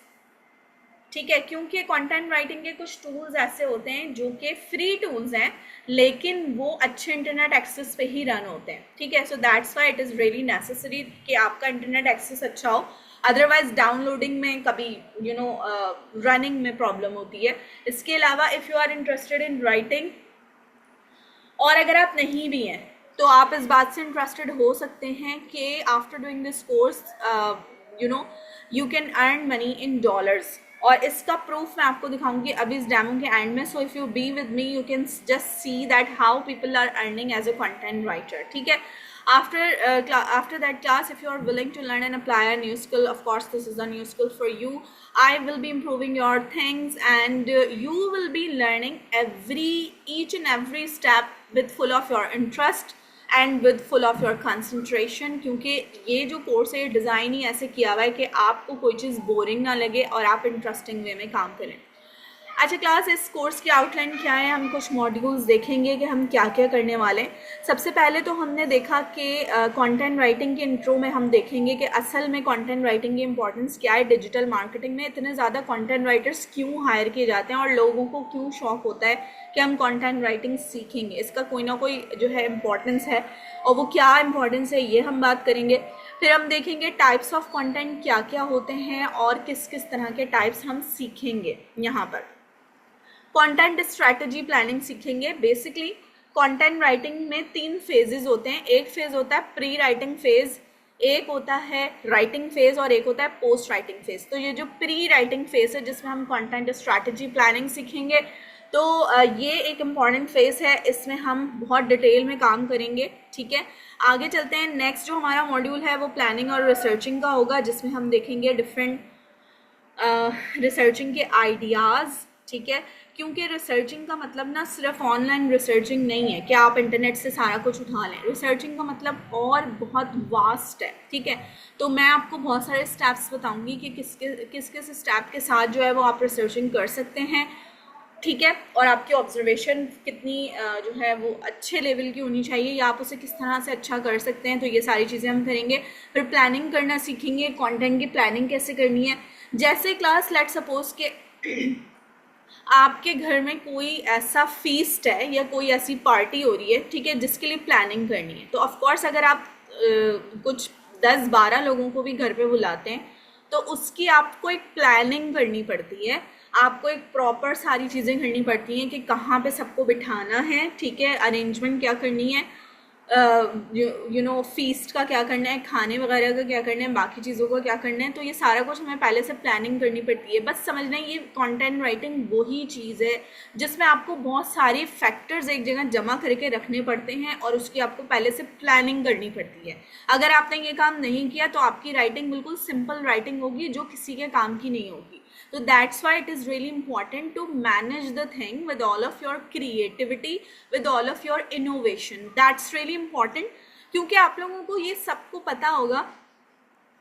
ठीक है। क्योंकि कंटेंट राइटिंग के कुछ टूल्स ऐसे होते हैं जो कि फ्री टूल्स हैं, लेकिन वो अच्छे इंटरनेट एक्सेस पे ही रन होते हैं, ठीक है। सो that's why it is really necessary कि आपका इंटरनेट एक्सेस अच्छा हो, अदरवाइज डाउनलोडिंग में कभी रनिंग में प्रॉब्लम होती है। इसके अलावा if you are interested in writing, और अगर आप नहीं भी हैं तो आप इस बात से इंटरेस्टेड हो सकते हैं कि after doing this course you can earn money in dollars. और इसका प्रूफ मैं आपको दिखाऊंगी अभी इस डेमो के एंड में। So if you be with me you can just see that how people are earning as a content writer, ठीक है। After that class, if you are willing to learn and apply a new skill, of course this is a new skill for you. I will be improving your things and you will be learning each and every step with full of your interest and with full of your concentration, क्योंकि ये जो कोर्स है ये डिज़ाइन ही ऐसे किया हुआ है कि आपको कोई चीज़ बोरिंग ना लगे और आप इंटरेस्टिंग वे में काम करें। अच्छा क्लास, इस कोर्स की आउटलाइन क्या है? हम कुछ मॉड्यूल्स देखेंगे कि हम क्या क्या करने वाले हैं। सबसे पहले तो हमने देखा कि कंटेंट राइटिंग के इंट्रो में हम देखेंगे कि असल में कंटेंट राइटिंग की इंपॉर्टेंस क्या है। डिजिटल मार्केटिंग में इतने ज़्यादा कंटेंट राइटर्स क्यों हायर किए जाते हैं और लोगों को क्यों शौक होता है कि हम कंटेंट राइटिंग सीखेंगे, इसका कोई ना कोई जो है इम्पॉर्टेंस है, और वो क्या इम्पॉर्टेंस है ये हम बात करेंगे। फिर हम देखेंगे टाइप्स ऑफ कंटेंट क्या क्या होते हैं और किस किस तरह के टाइप्स हम सीखेंगे। यहाँ पर कंटेंट स्ट्रैटेजी प्लानिंग सीखेंगे। बेसिकली कंटेंट राइटिंग में 3 फेजेस होते हैं। एक फेज होता है प्री राइटिंग फेज, एक होता है राइटिंग फेज और एक होता है पोस्ट राइटिंग फेज। तो ये जो प्री राइटिंग फेज है जिसमें हम कंटेंट स्ट्रैटेजी प्लानिंग सीखेंगे, तो ये एक इम्पॉर्टेंट फेज है, इसमें हम बहुत डिटेल में काम करेंगे, ठीक है। आगे चलते हैं। नेक्स्ट जो हमारा मॉड्यूल है वो प्लानिंग और रिसर्चिंग का होगा, जिसमें हम देखेंगे डिफरेंट रिसर्चिंग के आइडियाज़, ठीक है। क्योंकि रिसर्चिंग का मतलब ना सिर्फ ऑनलाइन रिसर्चिंग नहीं है कि आप इंटरनेट से सारा कुछ उठा लें। रिसर्चिंग का मतलब और बहुत वास्ट है, ठीक है। तो मैं आपको बहुत सारे स्टेप्स बताऊंगी कि किस किस स्टेप के साथ जो है वो आप रिसर्चिंग कर सकते हैं, ठीक है। और आपकी ऑब्जर्वेशन कितनी जो है वो अच्छे लेवल की होनी चाहिए या आप उसे किस तरह से अच्छा कर सकते हैं, तो ये सारी चीज़ें हम करेंगे। फिर प्लानिंग करना सीखेंगे, कंटेंट की प्लानिंग कैसे करनी है। जैसे क्लास लेट सपोज के आपके घर में कोई ऐसा फीस्ट है या कोई ऐसी पार्टी हो रही है, ठीक है, जिसके लिए प्लानिंग करनी है, तो ऑफ कोर्स अगर आप कुछ 10-12 लोगों को भी घर पे बुलाते हैं तो उसकी आपको एक प्लानिंग करनी पड़ती है, आपको एक प्रॉपर सारी चीज़ें करनी पड़ती हैं कि कहाँ पे सबको बिठाना है, ठीक है, अरेंजमेंट क्या करनी है, यू नो फीस्ट का क्या करना है, खाने वगैरह का क्या करना है, बाकी चीज़ों का क्या करना है, तो ये सारा कुछ हमें पहले से प्लानिंग करनी पड़ती है। बस समझना ये कंटेंट राइटिंग वही चीज़ है जिसमें आपको बहुत सारे फैक्टर्स एक जगह जमा करके रखने पड़ते हैं और उसकी आपको पहले से प्लानिंग करनी पड़ती है। अगर आपने ये काम नहीं किया तो आपकी राइटिंग बिल्कुल सिंपल राइटिंग होगी जो किसी के काम की नहीं होगी। So that's why it is really important to manage the thing with all of your creativity, with all of your innovation. That's really important, क्योंकि आप लोगों को ये सबको पता होगा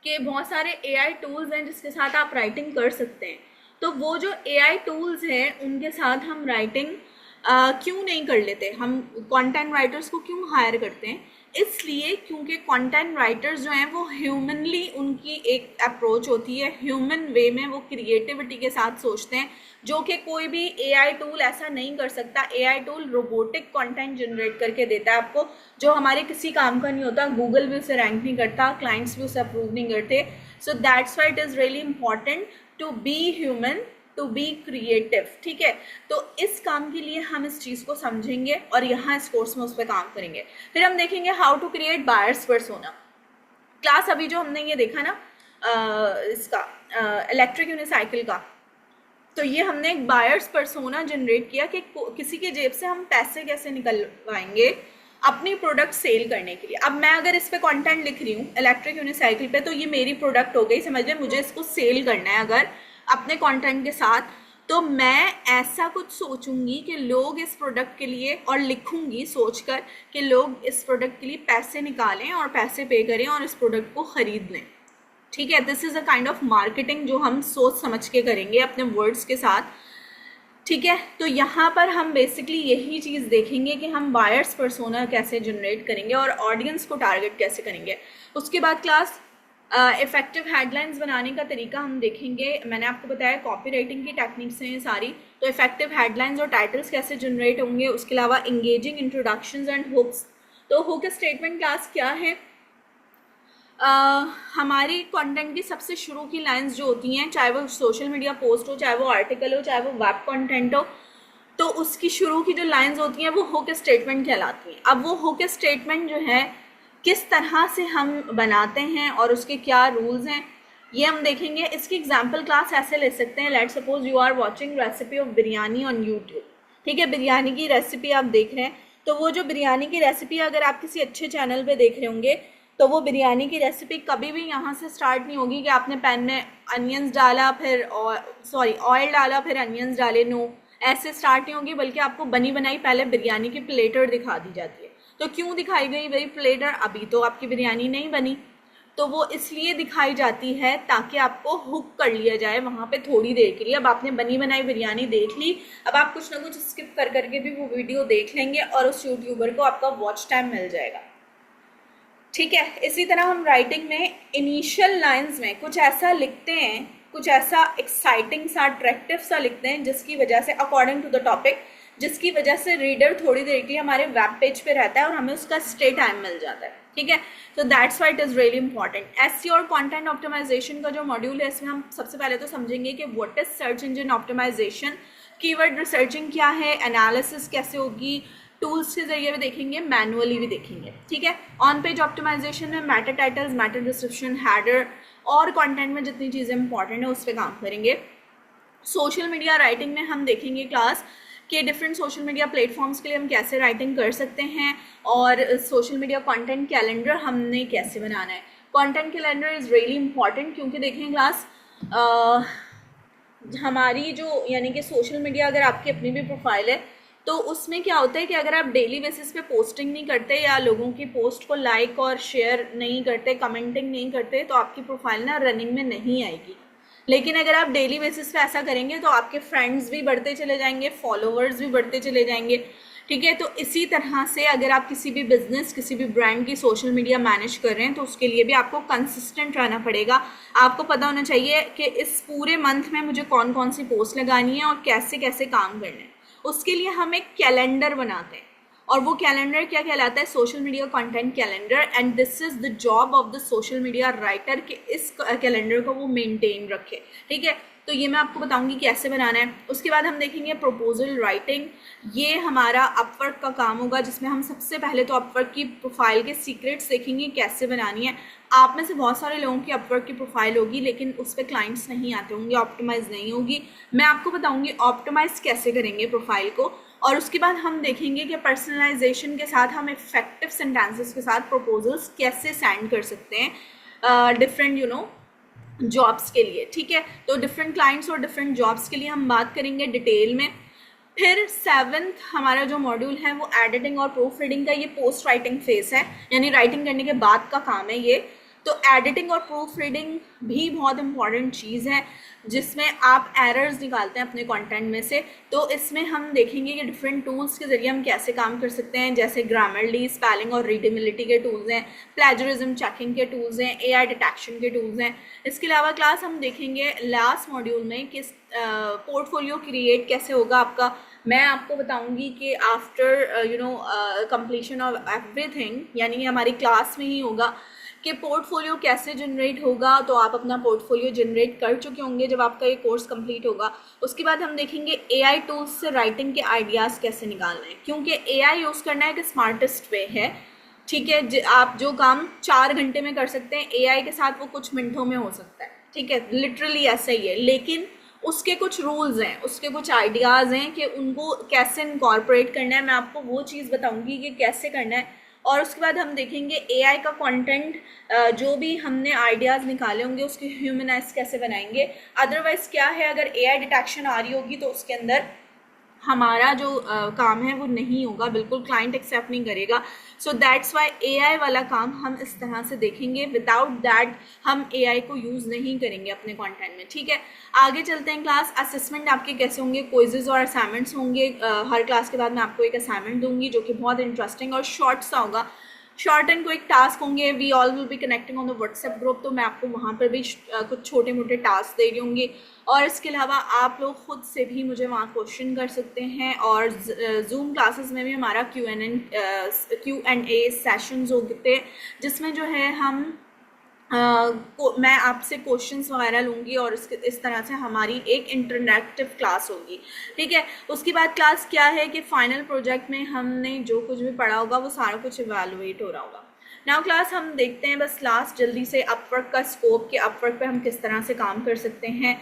कि बहुत सारे AI टूल्स हैं जिसके साथ आप राइटिंग कर सकते हैं। तो वो जो AI टूल्स हैं उनके साथ हम राइटिंग क्यों नहीं कर लेते, हम कंटेंट राइटर्स को क्यों हायर करते हैं? इसलिए क्योंकि कंटेंट राइटर्स जो हैं वो ह्यूमनली उनकी एक अप्रोच होती है, ह्यूमन वे में वो क्रिएटिविटी के साथ सोचते हैं, जो कि कोई भी AI टूल ऐसा नहीं कर सकता। AI tool robotic content generate करके देता है आपको, जो हमारे किसी काम का नहीं होता। गूगल भी उसे रैंक नहीं करता, क्लाइंट्स भी उसे अप्रूव नहीं करते। So that's why it is really important to be human, to be creative, ठीक है। तो इस काम के लिए हम इस चीज़ को समझेंगे और यहाँ इस कोर्स में उस पर काम करेंगे। फिर हम देखेंगे how to create buyers persona. Class अभी जो हमने ये देखा ना इसका इलेक्ट्रिक यूनिसाइकिल का, तो ये हमने एक बायर्स पर्सोना जनरेट किया कि किसी के जेब से हम पैसे कैसे निकलवाएंगे अपनी प्रोडक्ट सेल करने के लिए। अब मैं अगर इस पे कंटेंट लिख रही हूँ इलेक्ट्रिक यूनिसाइकिल पे, तो ये मेरी प्रोडक्ट हो गई, समझ मुझे इसको सेल करना है अगर अपने कंटेंट के साथ, तो मैं ऐसा कुछ सोचूंगी कि लोग इस प्रोडक्ट के लिए, और लिखूंगी सोचकर कि लोग इस प्रोडक्ट के लिए पैसे निकालें और पैसे पे करें और इस प्रोडक्ट को खरीद लें, ठीक है। This is a kind of marketing जो हम सोच समझ के करेंगे अपने वर्ड्स के साथ, ठीक है। तो यहाँ पर हम बेसिकली यही चीज़ देखेंगे कि हम बायर्स पर्सोना कैसे जनरेट करेंगे और ऑडियंस को टारगेट कैसे करेंगे। उसके बाद क्लास इफेक्टिव हेडलाइंस बनाने का तरीका हम देखेंगे। मैंने आपको बताया कॉपी राइटिंग की टेक्निक्स हैं ये सारी, तो इफेक्टिव हेडलाइंस और टाइटल्स कैसे जनरेट होंगे। उसके अलावा इंगेजिंग इंट्रोडक्शंस एंड हुक्स। तो हुक स्टेटमेंट क्लास क्या है? हमारी कंटेंट की सबसे शुरू की लाइंस जो होती हैं, चाहे वो सोशल मीडिया पोस्ट हो, चाहे वो आर्टिकल हो, चाहे वो वेब कंटेंट हो, तो उसकी शुरू की जो लाइंस होती हैं वो हुक स्टेटमेंट कहलाती हैं। अब वो हुक स्टेटमेंट जो है किस तरह से हम बनाते हैं और उसके क्या रूल्स हैं ये हम देखेंगे। इसकी एग्जाम्पल क्लास ऐसे ले सकते हैं, let suppose you are watching recipe of biryani on YouTube, ठीक है, बिरयानी की रेसिपी आप देख रहे हैं, तो वो जो बिरयानी की रेसिपी अगर आप किसी अच्छे चैनल पे देख रहे होंगे तो वो बिरयानी की रेसिपी कभी भी यहाँ से स्टार्ट नहीं होगी कि आपने पैन में अनियंस डाला फिर ऑयल डाला फिर अनियंस डाले, नो, ऐसे स्टार्ट नहीं होगी, बल्कि आपको बनी बनाई पहले बिरयानी की प्लेटर दिखा दी जाती है। तो क्यों दिखाई गई वही प्लेटर? अभी तो आपकी बिरयानी नहीं बनी, तो वो इसलिए दिखाई जाती है ताकि आपको हुक कर लिया जाए वहाँ पे थोड़ी देर के लिए। अब आपने बनी बनाई बिरयानी देख ली, अब आप कुछ ना कुछ स्किप कर करके भी वो वीडियो देख लेंगे और उस यूट्यूबर को आपका वॉच टाइम मिल जाएगा, ठीक है। इसी तरह हम राइटिंग में इनिशियल लाइंस में कुछ ऐसा लिखते हैं, कुछ ऐसा एक्साइटिंग सा अट्रैक्टिव सा लिखते हैं जिसकी वजह से अकॉर्डिंग टू द टॉपिक, जिसकी वजह से रीडर थोड़ी देर के लिए हमारे वेब पेज पे रहता है और हमें उसका स्टे टाइम मिल जाता है, ठीक है। तो that's why it is really important. SEO और कंटेंट ऑप्टिमाइजेशन का जो मॉड्यूल है इसमें हम सबसे पहले तो समझेंगे कि what is search engine optimization, keyword researching क्या है, एनालिसिस कैसे होगी, टूल्स के जरिए भी देखेंगे, मैनुअली भी देखेंगे, ठीक है। ऑन पेज ऑप्टिमाइजेशन में matter titles, matter description, header और कंटेंट में जितनी चीज़ें इंपॉर्टेंट है उस पर काम करेंगे। सोशल मीडिया राइटिंग में हम देखेंगे क्लास के डिफरेंट सोशल मीडिया प्लेटफॉर्म्स के लिए हम कैसे राइटिंग कर सकते हैं और सोशल मीडिया कंटेंट कैलेंडर हमने कैसे बनाना है। Content calendar is really important क्योंकि देखें क्लास हमारी जो यानी कि सोशल मीडिया अगर आपकी अपनी भी प्रोफाइल है तो उसमें क्या होता है कि अगर आप डेली बेसिस पे पोस्टिंग नहीं करते या लोगों की पोस्ट को लाइक और शेयर नहीं करते, कमेंटिंग नहीं करते, तो आपकी प्रोफाइल ना रनिंग में नहीं आएगी। लेकिन अगर आप डेली बेसिस पे ऐसा करेंगे तो आपके फ्रेंड्स भी बढ़ते चले जाएंगे, फॉलोअर्स भी बढ़ते चले जाएंगे, ठीक है। तो इसी तरह से अगर आप किसी भी बिजनेस, किसी भी ब्रांड की सोशल मीडिया मैनेज कर रहे हैं तो उसके लिए भी आपको कंसिस्टेंट रहना पड़ेगा। आपको पता होना चाहिए कि इस पूरे मंथ में मुझे कौन कौन सी पोस्ट लगानी है और कैसे कैसे काम करना है। उसके लिए हम एक कैलेंडर बनाते हैं और वो कैलेंडर क्या कहलाता है, social media content calendar. And this is the job of the social media writer कि इस कैलेंडर को वो मेंटेन रखे। ठीक है, तो ये मैं आपको बताऊंगी कैसे बनाना है। उसके बाद हम देखेंगे प्रपोजल राइटिंग। ये हमारा अपवर्क का काम होगा जिसमें हम सबसे पहले तो अपवर्क की प्रोफाइल के सीक्रेट्स देखेंगे कैसे बनानी है। आप में से बहुत सारे लोगों की अपवर्क की प्रोफाइल होगी लेकिन उस पर क्लाइंट्स नहीं आते होंगे, ऑप्टिमाइज नहीं होगी। मैं आपको बताऊंगी ऑप्टिमाइज कैसे करेंगे प्रोफाइल को। और उसके बाद हम देखेंगे कि पर्सनलाइजेशन के साथ हम इफेक्टिव सेंटेंसेस के साथ प्रपोजल्स कैसे सेंड कर सकते हैं डिफरेंट जॉब्स के लिए। ठीक है, तो डिफरेंट क्लाइंट्स और डिफरेंट जॉब्स के लिए हम बात करेंगे डिटेल में। फिर 7th हमारा जो मॉड्यूल है वो एडिटिंग और प्रूफ रीडिंग का, ये पोस्ट राइटिंग फेज है, यानी राइटिंग करने के बाद का काम है ये। तो एडिटिंग और प्रूफ रीडिंग भी बहुत इंपॉर्टेंट चीज़ है जिसमें आप एरर्स निकालते हैं अपने कंटेंट में से। तो इसमें हम देखेंगे कि डिफरेंट टूल्स के ज़रिए हम कैसे काम कर सकते हैं, जैसे ग्रामरली, स्पेलिंग और रीडेबिलिटी के टूल्स हैं, प्लेजरिज्म चेकिंग के टूल्स हैं, एआई डिटेक्शन के टूल्स हैं। इसके अलावा क्लास हम देखेंगे लास्ट मॉड्यूल में कि पोर्टफोलियो क्रिएट कैसे होगा आपका। मैं आपको बताऊंगी कि आफ्टर कंप्लीशन ऑफ एवरीथिंग, यानी हमारी क्लास में ही होगा कि पोर्टफोलियो कैसे जनरेट होगा। तो आप अपना पोर्टफोलियो जनरेट कर चुके होंगे जब आपका ये कोर्स कंप्लीट होगा। उसके बाद हम देखेंगे एआई टूल्स से राइटिंग के आइडियाज़ कैसे निकालना है, क्योंकि एआई यूज़ करना एक स्मार्टेस्ट वे है। ठीक है, आप जो काम 4 घंटे में कर सकते हैं एआई के साथ वो कुछ मिनटों में हो सकता है। ठीक है, लिटरली ऐसा ही है, लेकिन उसके कुछ रूल्स हैं, उसके कुछ आइडियाज़ हैं कि उनको कैसे इनकॉर्पोरेट करना है। मैं आपको वो चीज़ बताऊंगी कि कैसे करना है। और उसके बाद हम देखेंगे एआई का कंटेंट, जो भी हमने आइडियाज़ निकाले होंगे उसके ह्यूमनाइज कैसे बनाएंगे। अदरवाइज क्या है, अगर एआई डिटेक्शन आ रही होगी तो उसके अंदर हमारा जो काम है वो नहीं होगा, बिल्कुल क्लाइंट एक्सेप्ट नहीं करेगा। सो दैट्स वाई एआई वाला काम हम इस तरह से देखेंगे। विदाउट दैट हम एआई को यूज़ नहीं करेंगे अपने कंटेंट में। ठीक है, आगे चलते हैं। क्लास असेसमेंट आपके कैसे होंगे, क्विजेज और असाइनमेंट्स होंगे। हर क्लास के बाद मैं आपको एक असाइनमेंट दूंगी जो कि बहुत इंटरेस्टिंग और शॉर्ट सा होगा। शॉर्ट एंड क्विक टास्क होंगे। We all will be connecting on the WhatsApp group, तो मैं आपको वहाँ पर भी कुछ छोटे मोटे टास्क दे रही होंगी। और इसके अलावा आप लोग खुद से भी मुझे वहाँ क्वेश्चन कर सकते हैं। और जूम क्लासेस में भी हमारा Q&A सेशंस होते हैं जिसमें जो है हम मैं आपसे क्वेश्चंस वगैरह लूँगी और इस तरह से हमारी एक इंटरैक्टिव क्लास होगी। ठीक है, उसके बाद क्लास क्या है कि फाइनल प्रोजेक्ट में हमने जो कुछ भी पढ़ा होगा वो सारा कुछ इवेलुएट हो रहा होगा। नाउ क्लास हम देखते हैं बस लास्ट जल्दी से अपवर्क का स्कोप, कि अपवर्क पे हम किस तरह से काम कर सकते हैं।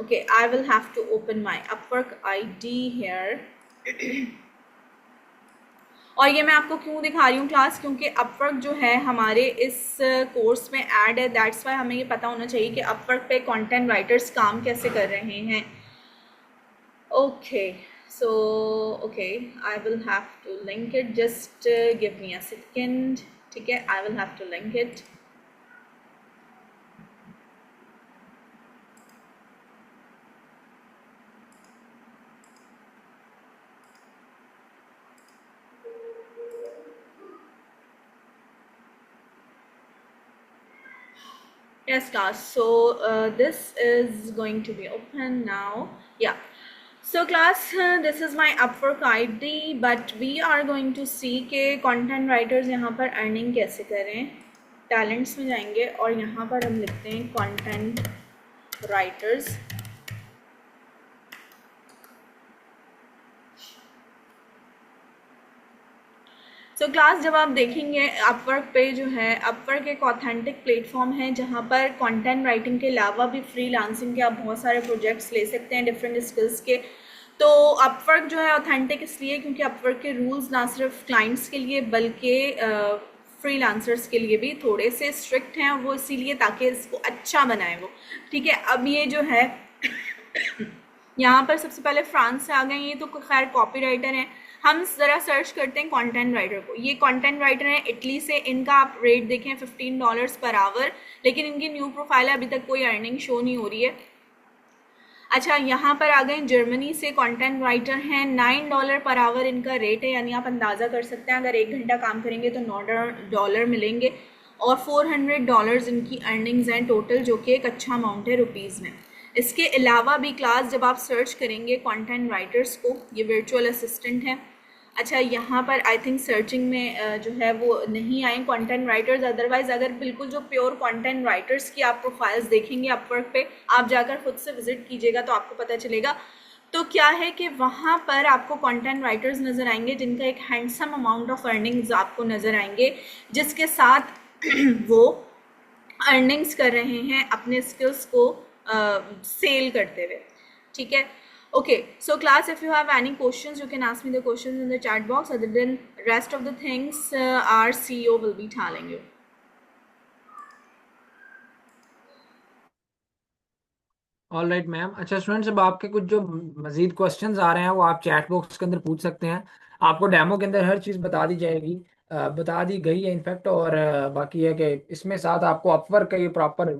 Okay, I will have to open my Upwork ID here. और ये मैं आपको क्यों दिखा रही हूँ क्लास, क्योंकि अपवर्क जो है हमारे इस कोर्स में ऐड है। दैट्स वाई हमें ये पता होना चाहिए कि अपवर्क पे कंटेंट राइटर्स काम कैसे कर रहे हैं। Okay, so okay, I will have to link it, just give me a second. ठीक है, I will have to link it. Yes class, so this is going to be open now. Yeah, so class, this is my Upwork ID, but we are going to see के content writers यहाँ पर earning कैसे करें। talents में जाएंगे और यहाँ पर हम लिखते हैं content writers। सो क्लास जब आप देखेंगे अपवर्क पे जो है, अपवर्क एक ऑथेंटिक प्लेटफॉर्म है जहाँ पर कंटेंट राइटिंग के अलावा भी फ्रीलांसिंग के आप बहुत सारे प्रोजेक्ट्स ले सकते हैं डिफरेंट स्किल्स के। तो अपवर्क जो है ऑथेंटिक इसलिए क्योंकि अपवर्क के रूल्स ना सिर्फ क्लाइंट्स के लिए बल्कि फ्रीलांसर्स के लिए भी थोड़े से स्ट्रिक्ट हैं, वो इसीलिए ताकि इसको अच्छा बनाए वो। ठीक है, अब ये जो है यहाँ पर सबसे पहले फ्रांस से आ गए, ये तो खैर कॉपी राइटर हैं। हम ज़रा सर्च करते हैं कंटेंट राइटर को। ये कंटेंट राइटर हैं इटली से, इनका आप रेट देखें $15 पर आवर, लेकिन इनकी न्यू प्रोफाइल है, अभी तक कोई अर्निंग शो नहीं हो रही है। अच्छा, यहाँ पर आ गए जर्मनी से कंटेंट राइटर हैं, $9 पर आवर इनका रेट है, यानी आप अंदाज़ा कर सकते हैं अगर 1 घंटा काम करेंगे तो $9 मिलेंगे, और $400 इनकी अर्निंग्स हैं टोटल, जो कि एक अच्छा अमाउंट है रुपीज़ में। इसके अलावा भी क्लास जब आप सर्च करेंगे कंटेंट राइटर्स को, ये वर्चुअल असिस्टेंट है। अच्छा, यहाँ पर आई थिंक सर्चिंग में जो है वो नहीं आए कंटेंट राइटर्स, अदरवाइज अगर बिल्कुल जो प्योर कंटेंट राइटर्स की आप प्रोफाइल्स देखेंगे अपवर्क पे, आप जाकर खुद से विजिट कीजिएगा तो आपको पता चलेगा। तो क्या है कि वहाँ पर आपको कंटेंट राइटर्स नज़र आएंगे जिनका एक हैंडसम अमाउंट ऑफ अर्निंग्स आपको नज़र आएंगे, जिसके साथ वो अर्निंग्स कर रहे हैं अपने स्किल्स को सेल करते हुए। ठीक है, okay, so class, if you have any questions you can ask me the questions in the chat box. Other than rest of the things, our CEO will be telling you. All right ma'am. अच्छा स्टूडेंट्स, अब आपके कुछ जो मजीद क्वेश्चंस आ रहे हैं वो आप चैट बॉक्स के अंदर पूछ सकते हैं। आपको डेमो के अंदर हर चीज़ बता दी जाएगी, बता दी गई है इनफैक्ट। और बाकी है कि इसमें साथ आपको अपवर्क का ये प्रॉपर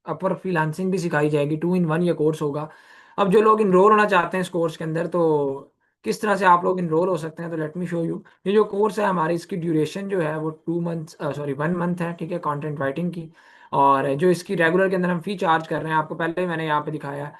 अपवर्क फ्रीलांसिंग भी सिखाई जाएगी। 2 in 1 ये कोर्स होगा। अब जो लोग इनरोल होना चाहते हैं इस कोर्स के अंदर, तो किस तरह से आप लोग इनरोल हो सकते हैं, तो लेट मी शो यू। ये जो कोर्स है हमारी, इसकी ड्यूरेशन जो है वो 2 मंथ्स, सॉरी 1 मंथ है, ठीक है, कंटेंट राइटिंग की। और जो इसकी रेगुलर के अंदर हम फी चार्ज कर रहे हैं, आपको पहले ही मैंने यहाँ पे दिखाया है,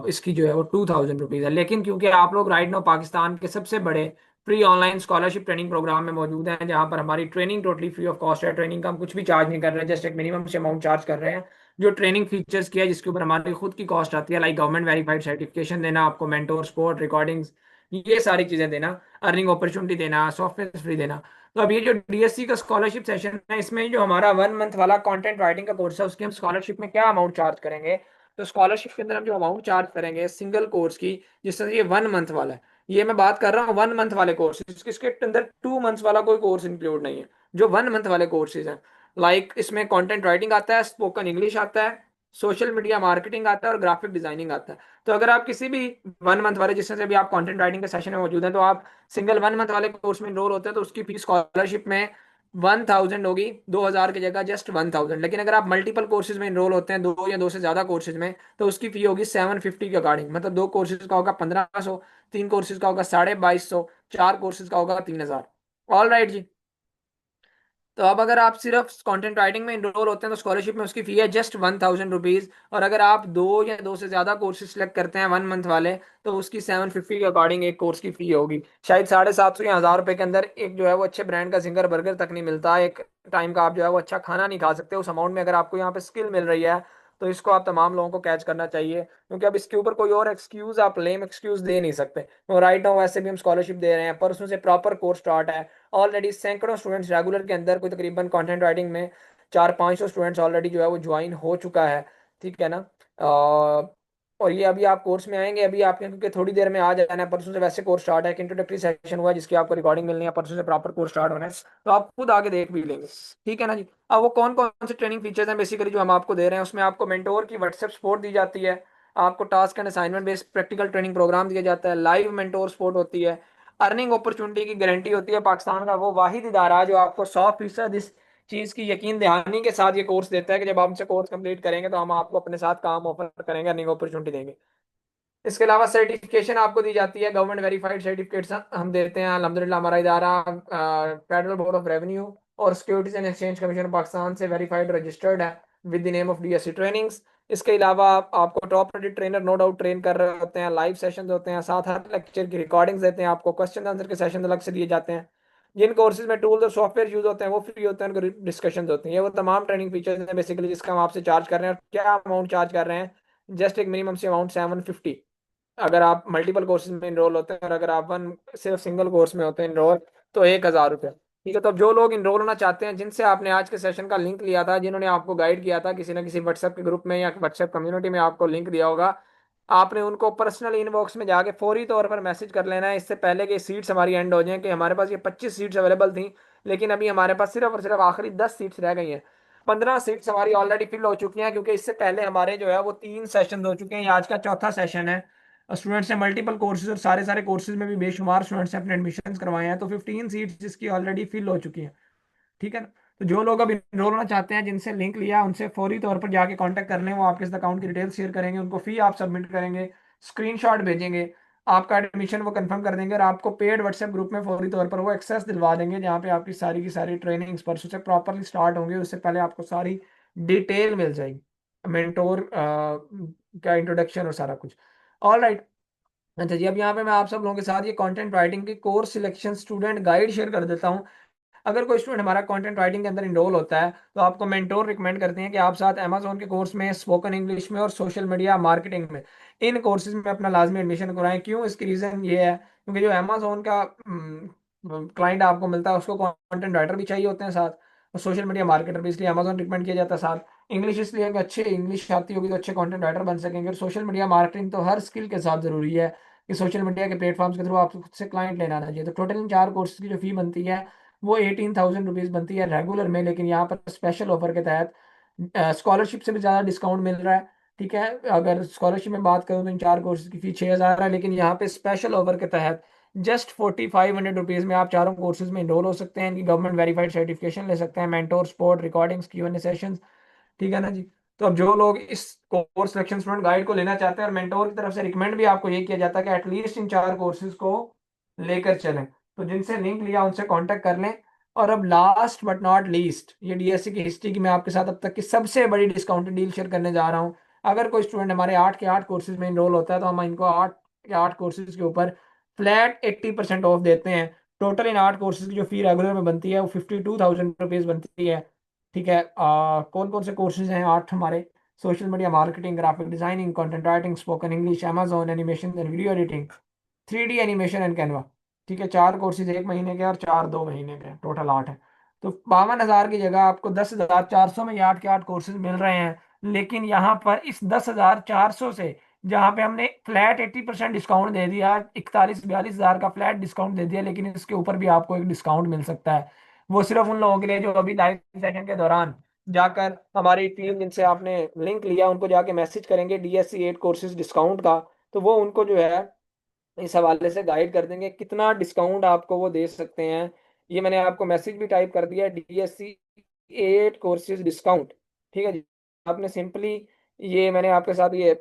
इसकी जो है वो 2,000 रुपीज़ है। लेकिन क्योंकि आप लोग राइट नाउ पाकिस्तान के सबसे बड़े free online scholarship training program में मौजूद हैं, जहाँ पर हमारी training totally free of cost है। ट्रेनिंग का हम कुछ भी चार्ज नहीं कर रहे हैं, जस्ट एक मिनिमम से अमाउंट चार्ज कर रहे हैं जो ट्रेनिंग फीचर्स की है, जिसके ऊपर हमारी खुद की कॉस्ट आती है, लाइक गवर्नमेंट वेरीफाइड सर्टिफिकेशन देना, आपको मेंटोर सपोर्ट, रिकॉर्डिंग्स, ये सारी चीज़ें देना, अर्निंग अपॉर्चुनिटी देना, सॉफ्टवेयर फ्री देना। तो अब ये जो डीएससी का स्कॉलरशिप सेशन है, इसमें जो हमारा 1 मंथ वाला कंटेंट राइटिंग का कोर्स है, उसकी हम स्कॉलरशिप में क्या अमाउंट चार्ज करेंगे। तो स्कॉलरशिप के अंदर हम जो अमाउंट चार्ज करेंगे सिंगल कोर्स की, जिस तरह से ये 1 मंथ वाला है, ये मैं बात कर रहा हूँ 1 मंथ वाले कोर्स, इसके अंदर 2 मंथ्स वाला कोई कोर्स इंक्लूड नहीं है। जो 1 मंथ वाले कोर्सेज हैं, लाइक इसमें कंटेंट राइटिंग आता है, स्पोकन इंग्लिश आता है, सोशल मीडिया मार्केटिंग आता है, और ग्राफिक डिजाइनिंग आता है। तो अगर आप किसी भी 1 मंथ वाले, जिसमें से भी आप कंटेंट राइटिंग के सेशन में मौजूद हैं, तो आप सिंगल 1 मंथ वाले कोर्स में इनरोल होते हैं, तो उसकी फीस स्कॉलरशिप में 1,000 होगी, 2,000 की जगह जस्ट 1,000। लेकिन अगर आप मल्टीपल कोर्सेज में इनरोल होते हैं, दो या दो से ज्यादा कोर्सेज में, तो उसकी फी होगी 750 के अकॉर्डिंग। मतलब 2 कोर्सेज का होगा 1,500, 3 कोर्सेज का होगा 2,250, 4 कोर्सेज का होगा 3,000। ऑल राइट जी। तो अब अगर आप सिर्फ कंटेंट राइटिंग में इनरोल होते हैं, तो स्कॉलरशिप में उसकी फी है जस्ट 1,000 रुपीज। और अगर आप दो या दो से ज्यादा कोर्सेज सिलेक्ट करते हैं 1 मंथ वाले, तो उसकी 750 के अकॉर्डिंग एक कोर्स की फी होगी। शायद 750 या 1,000 रुपए के अंदर एक जो है वो अच्छे ब्रांड का जिंगर बर्गर तक नहीं मिलता, एक टाइम का आप जो है वो अच्छा खाना नहीं खा सकते उस अमाउंट में। अगर आपको यहाँ पे स्किल मिल रही है, तो इसको आप तमाम लोगों को कैच करना चाहिए, क्योंकि अब इसके ऊपर कोई और एक्सक्यूज, आप लेम एक्सक्यूज दे नहीं सकते। तो राइट नाउ वैसे भी हम स्कॉलरशिप दे रहे हैं, परसों से प्रॉपर कोर्स स्टार्ट है। ऑलरेडी सैकड़ों स्टूडेंट्स रेगुलर के अंदर, कोई तकरीबन कंटेंट राइटिंग में 400-500 स्टूडेंट्स ऑलरेडी जो है वो ज्वाइन हो चुका है। ठीक है ना। और ये अभी आप कोर्स में आएंगे, अभी आपने क्योंकि थोड़ी देर में आ जाना है, परसों से वैसे कोर्स स्टार्ट है, एक इंट्रोडक्टरी सेशन हुआ है जिसकी आपको रिकॉर्डिंग मिलनी है, परसों से प्रॉपर कोर्स स्टार्ट होना है, तो आप खुद आके देख भी लेंगे। ठीक है ना जी। अब वो कौन कौन से ट्रेनिंग फीचर्स हैं बेसिकली जो हम आपको दे रहे हैं, उसमें आपको मेंटोर की व्हाट्सएप सपोर्ट दी जाती है, आपको task and assignment based practical training program दिया जाता है, लाइव मेंटोर सपोर्ट होती है, अर्निंग अपॉर्चुनिटी की गारंटी होती है। पाकिस्तान का वो वाहिद इदारा जो आपको 100% इस चीज़ की यकीन दहानी के साथ ये कोर्स देता है कि जब आप हमसे कोर्स कंप्लीट करेंगे तो हम आपको अपने साथ काम ऑफर करेंगे, अर्निंग अपॉर्चुनिटी देंगे। इसके अलावा सर्टिफिकेशन आपको दी जाती है, गवर्नमेंट वेरीफाइड सर्टिफिकेट्स हम देते हैं अल्हम्दुलिल्लाह। हमारा इदारा फेडरल बोर्ड ऑफ रेवेन्यू और securities and exchange commission Pakistan से वेरीफाइड रजिस्टर्ड है with the name of DSC trainings. इसके अलावा आपको top rated trainer no doubt train कर रहे होते हैं, लाइव सेशंस होते हैं, साथ हर लेक्चर की रिकॉर्डिंग्स देते हैं, आपको क्वेश्चन आंसर के सेशन अलग से दिए जाते हैं। जिन कोर्सेज में टूल्स और सॉफ्टवेयर यूज होते हैं वो फ्री होते हैं, उनके डिस्कशन होते हैं। ये वो तमाम ट्रेनिंग फीचर्स हैं बेसिकली जिसका हम आपसे चार्ज कर रहे हैं। और क्या अमाउंट चार्ज कर रहे हैं, जस्ट एक मिनिमम से अमाउंट 750, अगर आप मल्टीपल कोर्सेज में इनरोल होते हैं। और अगर आप वन सिर्फ सिंगल कोर्स में होते हैं इनरोल, तो 1,000 रुपये। ठीक है। तो अब जो लोग इनरोल होना चाहते हैं, जिनसे आपने आज के सेशन का लिंक लिया था, जिन्होंने आपको गाइड किया था किसी ना किसी व्हाट्सएप के ग्रुप में या व्हाट्सएप कम्युनिटी में आपको लिंक दिया होगा, आपने उनको पर्सनल इनबॉक्स में जाके फौरी तौर पर मैसेज कर लेना है, इससे पहले कि सीट्स हमारी एंड हो जाएं। कि हमारे पास ये 25 सीट्स अवेलेबल थी, लेकिन अभी हमारे पास सिर्फ और सिर्फ आखिरी 10 सीट्स रह गई हैं। 15 सीट्स हमारी ऑलरेडी फिल हो चुकी हैं, क्योंकि इससे पहले हमारे जो है वो 3 सेशन हो चुके हैं, ये आज का चौथा सेशन है। स्टूडेंट्स ने मल्टीपल कोर्सेज और सारे सारे कोर्सेज में भी बेशुमार स्टूडेंट्स ने अपने एडमिशन करवाए हैं, तो 15 सीट्स जिसकी ऑलरेडी फिल हो चुकी हैं। ठीक है ना। तो जो लोग अब इनरोल होना चाहते हैं, जिनसे लिंक लिया, उनसे फौरी तौर पर जाके कांटेक्ट कर लें। वो आपके इस अकाउंट की डिटेल शेयर करेंगे, उनको फी आप सबमिट करेंगे, स्क्रीनशॉट भेजेंगे, आपका एडमिशन वो कंफर्म कर देंगे और आपको पेड व्हाट्सएप ग्रुप में फौरी तौर पर वो एक्सेस दिलवा देंगे, जहाँ पे आपकी सारी की सारी ट्रेनिंग्स परसों से प्रॉपरली स्टार्ट होंगे। उससे पहले आपको सारी डिटेल मिल जाएगी, मेंटोर का इंट्रोडक्शन और सारा कुछ। All right. अच्छा जी, अब यहाँ पे मैं आप सब लोगों के साथ ये कंटेंट राइटिंग की course selection student guide share कर देता हूँ। अगर कोई स्टूडेंट हमारा कंटेंट राइटिंग के अंदर इनरोल होता है, तो आपको मेंटोर रिकमेंड करते हैं कि आप साथ अमेजोन के कोर्स में, स्पोकन इंग्लिश में और सोशल मीडिया मार्केटिंग में, इन कोर्सेज में अपना लाजमी एडमिशन कराएं। क्यों? इसकी रीज़न ये है क्योंकि जो अमेजोन का क्लाइंट आपको मिलता है, उसको कंटेंट राइटर भी चाहिए होते हैं साथ, और सोशल मीडिया मार्केटर भी। इसलिए अमेजोन रिकमेंड किया जाता है साथ। इंग्लिश इसलिए कि अच्छे इंग्लिश आती होगी तो अच्छे कंटेंट राइटर बन सकेंगे। और सोशल मीडिया मार्केटिंग तो हर स्किल के साथ ज़रूरी है कि सोशल मीडिया के प्लेटफॉर्म्स के थ्रू आपको खुद से क्लाइंट लेना आना चाहिए। तो टोटल इन 4 कोर्सेज की जो फी बनती है वो 18,000 रुपीज़ बनती है रेगुलर में, लेकिन यहाँ पर स्पेशल ऑफर के तहत स्कॉलरशिप से भी ज़्यादा डिस्काउंट मिल रहा है। ठीक है, अगर स्कॉलरशिप में बात करूँ तो इन 4 कोर्सेज की फी 6,000 है, लेकिन यहाँ पे स्पेशल ऑफर के तहत जस्ट 4,500 रुपीज़ में आप चारों कोर्सेज में इनरोल हो सकते हैं। इनकी गवर्नमेंट वेरीफाइड सर्टिफिकेशन ले सकते हैं, mentor support, recordings, Q&A sessions. ठीक है ना जी। तो अब जो लोग इस कोर्स सिलेक्शन स्टूडेंट गाइड को लेना चाहते हैं, और मेंटोर की तरफ से रिकमेंड भी आपको ये किया जाता है कि एटलीस्ट इन 4 कोर्सेज को लेकर चलें, तो जिनसे लिंक लिया उनसे कांटेक्ट कर लें। और अब लास्ट बट नॉट लीस्ट, ये डीएससी की हिस्ट्री की मैं आपके साथ अब तक की सबसे बड़ी डिस्काउंटेड डील शेयर करने जा रहा हूँ। अगर कोई स्टूडेंट हमारे 8 के 8 कोर्सेज में इनरोल होता है, तो हम इनको 8 के 8 कोर्सेज के ऊपर फ्लैट 80% ऑफ देते हैं। टोटल इन 8 कोर्सेज की जो फी रेगुलर में बनती है वो 52,000 रुपीज़ बनती है। ठीक है, कौन कौन से कोर्सेज हैं? 8 हमारे। Social media marketing, graphic designing, content writing, spoken English, Amazon animation and video editing, 3D animation and Canva. ठीक है, 4 कोर्सेज 1 महीने के और 4 2 महीने के, टोटल 8 है। तो 52,000 की जगह आपको 10,400 में ये 8 के 8 कोर्सेज मिल रहे हैं। लेकिन यहाँ पर इस 10,400 से, जहाँ पे हमने फ्लैट 80% डिस्काउंट दे दिया, 41-42 हज़ार का फ्लैट डिस्काउंट दे दिया, लेकिन इसके ऊपर भी आपको एक डिस्काउंट मिल सकता है। वो सिर्फ उन लोगों के लिए जो अभी लाइव सेशन के दौरान जाकर हमारी टीम जिनसे आपने लिंक लिया उनको जाके मैसेज करेंगे DSC 8 कोर्सेज डिस्काउंट का, तो वो उनको जो है इस हवाले से गाइड कर देंगे कितना डिस्काउंट आपको वो दे सकते हैं। ये मैंने आपको मैसेज भी टाइप कर दिया, DSC 8 कोर्सेज डिस्काउंट। ठीक है जी। आपने सिंपली, ये मैंने आपके साथ ये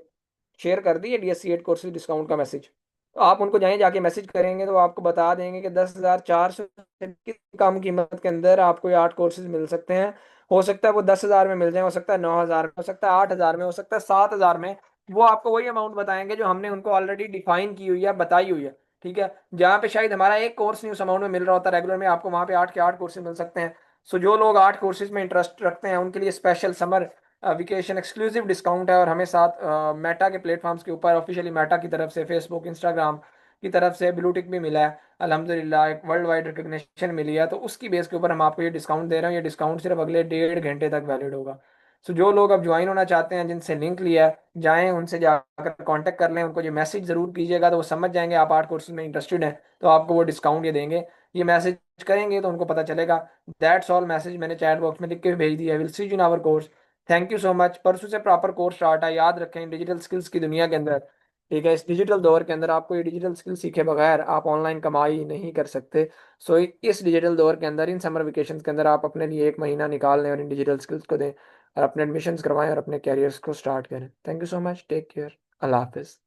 शेयर कर दी है DSC 8 कोर्सेज डिस्काउंट का मैसेज। तो आप उनको जाके मैसेज करेंगे तो वो आपको बता देंगे कि 10,400 से भी कम कीमत के अंदर आपको ये 8 कोर्सेज मिल सकते हैं। हो सकता है वो 10,000 में मिल जाए, हो सकता है 9,000 में, हो सकता है 8,000 में, हो सकता है 7,000 में। वो आपको वही अमाउंट बताएंगे जो हमने उनको ऑलरेडी डिफाइन की हुई है, बताई हुई है। ठीक है, जहाँ पे शायद हमारा एक कोर्स नहीं उस अमाउंट में मिल रहा होता रेगुलर में, आपको वहाँ पे 8 के 8 कोर्सेज मिल सकते हैं। सो जो लोग 8 कोर्सेज में इंटरेस्ट रखते हैं उनके लिए special summer vacation exclusive discount है। और हमें साथ मेटा के प्लेटफॉर्म्स के ऊपर ऑफिशियली मेटा की तरफ से, फेसबुक, इंस्टाग्राम की तरफ से ब्लूटिक भी मिला है, अल्हम्दुलिल्लाह एक वर्ल्ड वाइड रिकग्निशन मिली है। तो उसकी बेस के ऊपर हम आपको ये डिस्काउंट दे रहे हैं। ये डिस्काउंट सिर्फ अगले 1.5 घंटे तक वैलिड होगा। सो जो लोग अब ज्वाइन होना चाहते हैं, जिनसे लिंक लिया है, जाएं उनसे जाकर कांटेक्ट कर लें, उनको ये मैसेज जरूर कीजिएगा, तो वो समझ जाएंगे आप 8 कोर्सेज में इंटरेस्टेड हैं, तो आपको वो डिस्काउंट ये देंगे। ये मैसेज करेंगे तो उनको पता चलेगा। दैट्स ऑल, मैसेज मैंने चैट बॉक्स में लिख के भेज दिया है। Will see you in our course. Thank you so much. परसों से प्रॉपर कोर्स स्टार्ट है, याद रखें, डिजिटल स्किल्स की दुनिया के अंदर। ठीक है, इस डिजिटल दौर के अंदर आपको ये डिजिटल स्किल सीखे बगैर आप ऑनलाइन कमाई नहीं कर सकते। सो इस डिजिटल दौर के अंदर, इन समर वेकेशन के अंदर आप अपने लिए 1 महीना निकाल लें और इन डिजिटल स्किल्स को दें और अपने एडमिशन्स करवाएं और अपने कैरियर्स को स्टार्ट करें। Thank you so much, take care, अल्लाह हाफिज़।